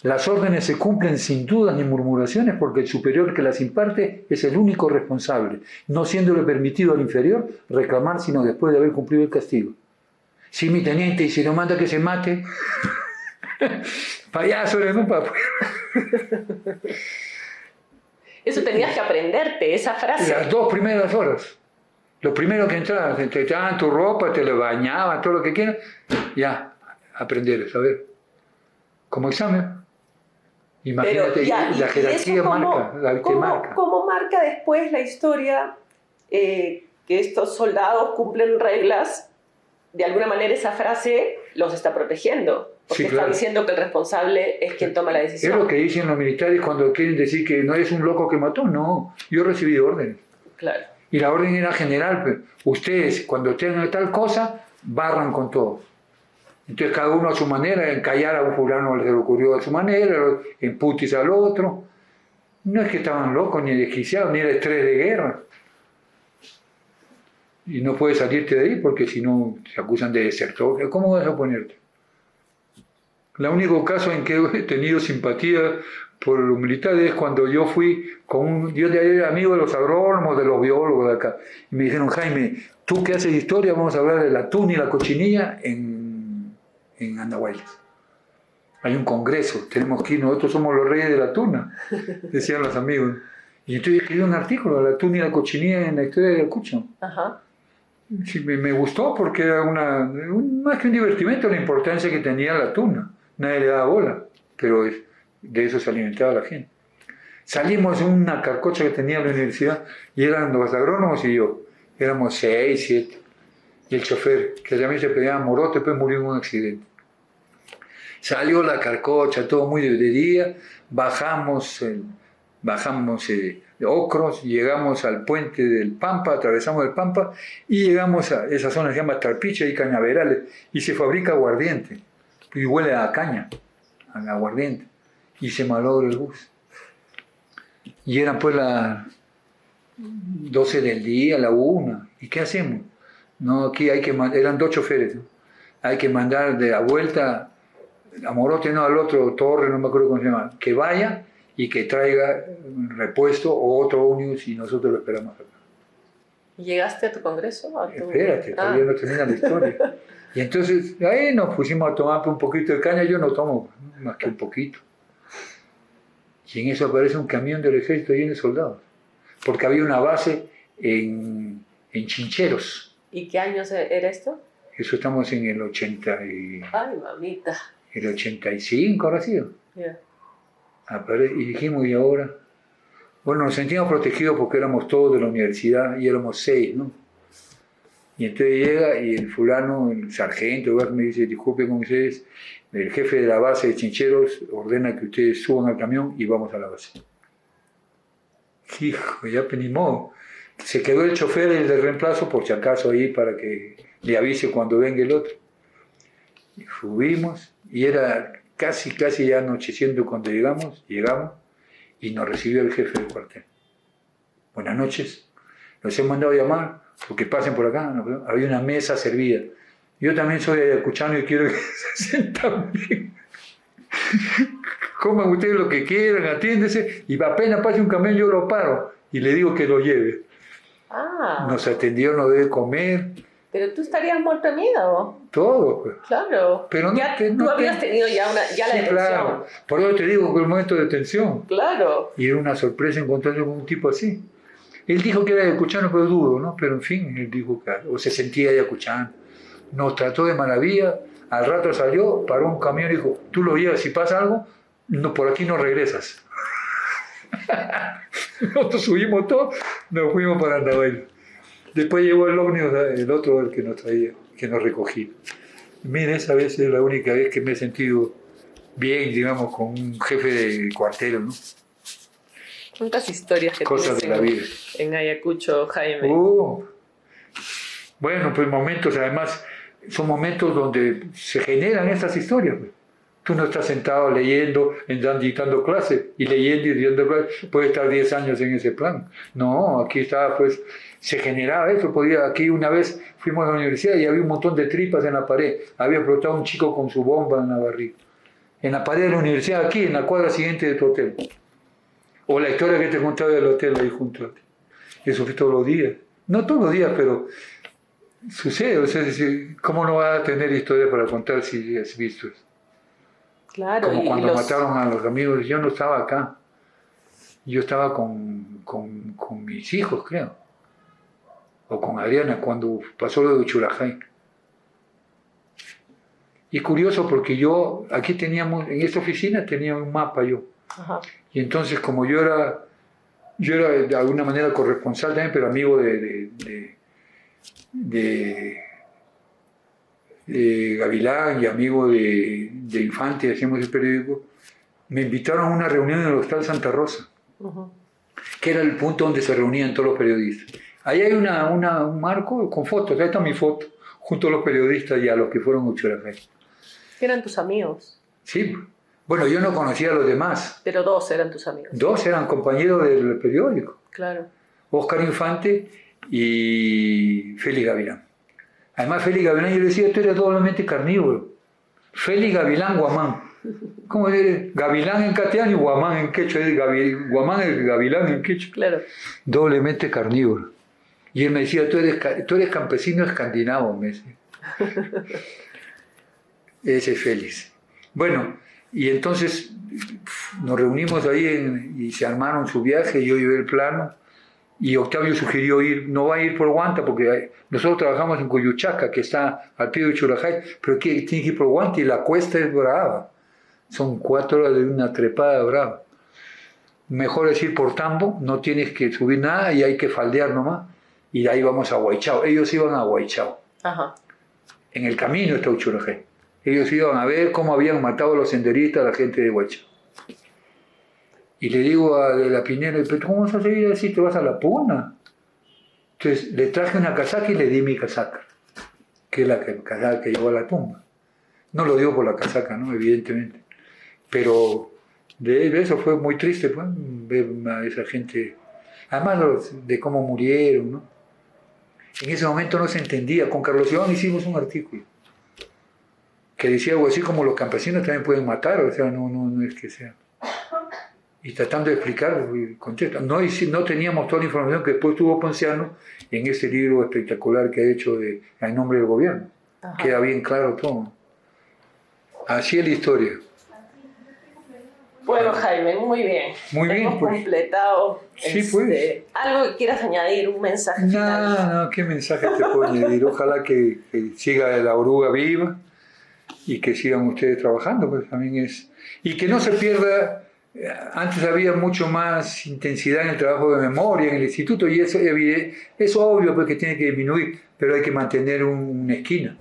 Las órdenes se cumplen sin dudas ni murmuraciones porque el superior que las imparte es el único responsable, no siéndole permitido al inferior reclamar sino después de haber cumplido el castigo. Si mi teniente y si lo manda que se mate, payaso, no papá. Eso tenías que aprenderte, esa frase. Las 2 primeras horas. Lo primero que entrabas, te daban tu ropa, te lo bañaban, todo lo que quieras, ya, aprender, saber. Como examen. Imagínate, la jerarquía marca. ¿Cómo marca después la historia que estos soldados cumplen reglas? De alguna manera esa frase los está protegiendo, porque sí, claro. Está diciendo que el responsable es quien toma la decisión. Es lo que dicen los militares cuando quieren decir que no es un loco que mató, no, yo recibí órdenes. Claro. Y la orden era general, pues, ustedes cuando tengan tal cosa, barran con todo. Entonces cada uno a su manera, encallar a un fulano le ocurrió a su manera, emputis al otro. No es que estaban locos, ni desquiciados, ni era estrés de guerra. Y no puedes salirte de ahí porque si no se acusan de desertor. ¿Cómo vas a ponerte? El único caso en que he tenido simpatía por los militares es cuando yo fui yo era amigo de los agrónomos, de los biólogos de acá. Y me dijeron, Jaime, tú que haces historia, vamos a hablar del atún y la cochinilla en Andahuaylas. Hay un congreso, tenemos que ir, nosotros somos los reyes de la tuna, decían los amigos. Y entonces escribí un artículo, la tuna y la cochinilla en la historia de Ayacucho. Ajá. Sí, me gustó porque era más que un divertimento la importancia que tenía la tuna. Nadie le daba bola, pero de eso se alimentaba la gente. Salimos de una carcocha que tenía la universidad y eran los agrónomos y yo. Éramos 6, 7. Y el chofer, que también se pedía Morote, pues murió en un accidente. Salió la carcocha, todo muy de día, bajamos de Ocros, llegamos al puente del Pampa, atravesamos el Pampa y llegamos a esa zona que se llama Tarpicha y Cañaverales y se fabrica aguardiente y huele a caña, a aguardiente y se malogra el bus. Y eran pues las 12 del día, la 1. ¿Y qué hacemos? No, aquí eran 2 choferes, ¿no? Hay que mandar de la vuelta a Morote, no al otro, Torre, no me acuerdo cómo se llama, que vaya y que traiga un repuesto o otro ómnibus y nosotros lo esperamos acá. ¿Llegaste a tu congreso? Espérate, todavía no termina la historia. Y entonces ahí nos pusimos a tomar un poquito de caña, yo no tomo más que un poquito. Y en eso aparece un camión del ejército lleno de soldados, porque había una base en Chincheros. ¿Y qué años era esto? Eso estamos en el 80 Ay, mamita. El 85 ahora ha sido. Yeah. Y dijimos, ¿y ahora? Bueno, nos sentíamos protegidos porque éramos todos de la universidad y éramos 6, ¿no? Y entonces llega y el fulano, el sargento, me dice, disculpen con ustedes, el jefe de la base de Chincheros ordena que ustedes suban al camión y vamos a la base. Hijo, ya penimó. Se quedó el chofer, el de reemplazo, por si acaso ahí para que le avise cuando venga el otro. Y subimos y era casi ya anocheciendo cuando llegamos y nos recibió el jefe del cuartel. Buenas noches, los he mandado a llamar porque pasen por acá. No, había una mesa servida. Yo también soy ayacuchano y quiero que se sientan bien. Coman ustedes lo que quieran, atiéndese, y apenas pase un camión yo lo paro y le digo que lo lleve. Nos atendió, nos debe comer. Pero tú estarías muerto de miedo. Todo, pues. Claro. Pero tú habías tenido ya la detención. Claro. Por eso te digo que el momento de detención. Claro. Y era una sorpresa encontrarse con un tipo así. Él dijo que era ayacuchano, pero dudo, ¿no? Pero en fin, él dijo que o se sentía ayacuchano. Nos trató de maravilla. Al rato salió, paró un camión y dijo, tú lo llevas, si pasa algo, no, por aquí no regresas. Nosotros subimos todo, nos fuimos para Andahuaylas. Después llegó el ómnibus, el otro el que nos traía, que nos recogía. Mira, esa vez es la única vez que me he sentido bien, digamos, con un jefe de cuartel, ¿no? ¿Cuántas historias que cosas tienes de la vida en Ayacucho, Jaime? Bueno, pues momentos, además, son momentos donde se generan estas historias. Tú no estás sentado leyendo, dictando clases, y leyendo y dando clases, puedes estar 10 años en ese plan. No, aquí estaba, pues, se generaba eso. Aquí una vez fuimos a la universidad y había un montón de tripas en la pared. Había explotado un chico con su bomba en la barriga. En la pared de la universidad, aquí, en la cuadra siguiente de tu hotel. O la historia que te contaba del hotel ahí junto a ti. Eso fue todos los días. No todos los días, pero sucede. O sea, ¿cómo no vas a tener historia para contar si has visto eso? Claro. Como cuando mataron a los amigos. Yo no estaba acá. Yo estaba con mis hijos, creo. O con Adriana, cuando pasó lo de Uchurajay. Y curioso porque yo, aquí teníamos, en esta oficina tenía un mapa yo. Ajá. Y entonces como yo era de alguna manera corresponsal también, pero amigo de Gavilán y amigo de Infante, hacíamos el periódico, me invitaron a una reunión en el Hostal Santa Rosa, que era el punto donde se reunían todos los periodistas. Ahí hay un marco con fotos, ahí está mi foto, junto a los periodistas y a los que fueron a Uchurajay. ¿Que eran tus amigos? Sí. Bueno, yo no conocía a los demás. Pero 2 eran tus amigos. 2 eran compañeros del periódico. Claro. Óscar Infante y Félix Gavilán. Además, Félix Gavilán, yo le decía, tú eres doblemente carnívoro. Félix Gavilán Guamán. ¿Cómo eres? Gavilán en castellano y Guamán en quechua. Guamán es Gavilán en quechua. Claro. Doblemente carnívoro. Y él me decía, tú eres campesino escandinavo, me decía. Ese es Félix. Bueno, y entonces nos reunimos ahí y se armaron su viaje, yo llevé el plano y Octavio sugirió no va a ir por Huanta porque nosotros trabajamos en Coyuchaca, que está al pie de Uchurajay, pero tiene que ir por Huanta y la cuesta es brava, son 4 horas de una trepada brava. Mejor es ir por Tambo, no tienes que subir nada y hay que faldear nomás, y de ahí vamos a Guaychao. Ellos iban a Guaychao. Ajá. En el camino está Uchurajay. Ellos iban a ver cómo habían matado a los senderistas a la gente de Guaychao. Y le digo a la Pinera, pero ¿cómo vas a seguir así? ¿Te vas a la Puna? Entonces le traje una casaca y le di mi casaca, que es la casaca que llevó a la tumba. No lo digo por la casaca, ¿no? Evidentemente. Pero de eso fue muy triste, pues, ver a esa gente. Además de cómo murieron, ¿no? En ese momento no se entendía. Con Carlos Iván hicimos un artículo que decía algo así como los campesinos también pueden matar, o sea, no es que sea. Y tratando de explicar el contexto. No teníamos toda la información que después tuvo Ponciano en ese libro espectacular que ha hecho en nombre del gobierno. Ajá. Queda bien claro todo. Así es la historia. Bueno, Jaime, muy bien. Muy bien. Hemos completado. Sí, pues. ¿Algo que quieras añadir? ¿Un mensaje final? No, ¿qué mensaje te puedo añadir? Ojalá que siga la oruga viva y que sigan ustedes trabajando, pues también es. Y que no se pierda. Antes había mucho más intensidad en el trabajo de memoria en el instituto y eso obvio porque tiene que disminuir, pero hay que mantener una esquina.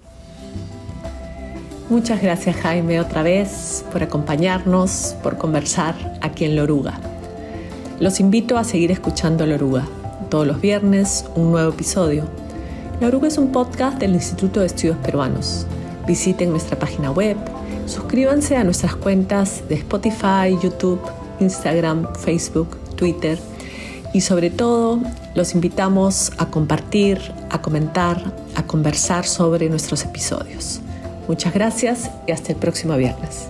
Muchas gracias, Jaime, otra vez por acompañarnos, por conversar aquí en La Oruga. Los invito a seguir escuchando La Oruga. Todos los viernes un nuevo episodio. La Oruga es un podcast del Instituto de Estudios Peruanos. Visiten nuestra página web, suscríbanse a nuestras cuentas de Spotify, YouTube, Instagram, Facebook, Twitter y sobre todo los invitamos a compartir, a comentar, a conversar sobre nuestros episodios. Muchas gracias y hasta el próximo viernes.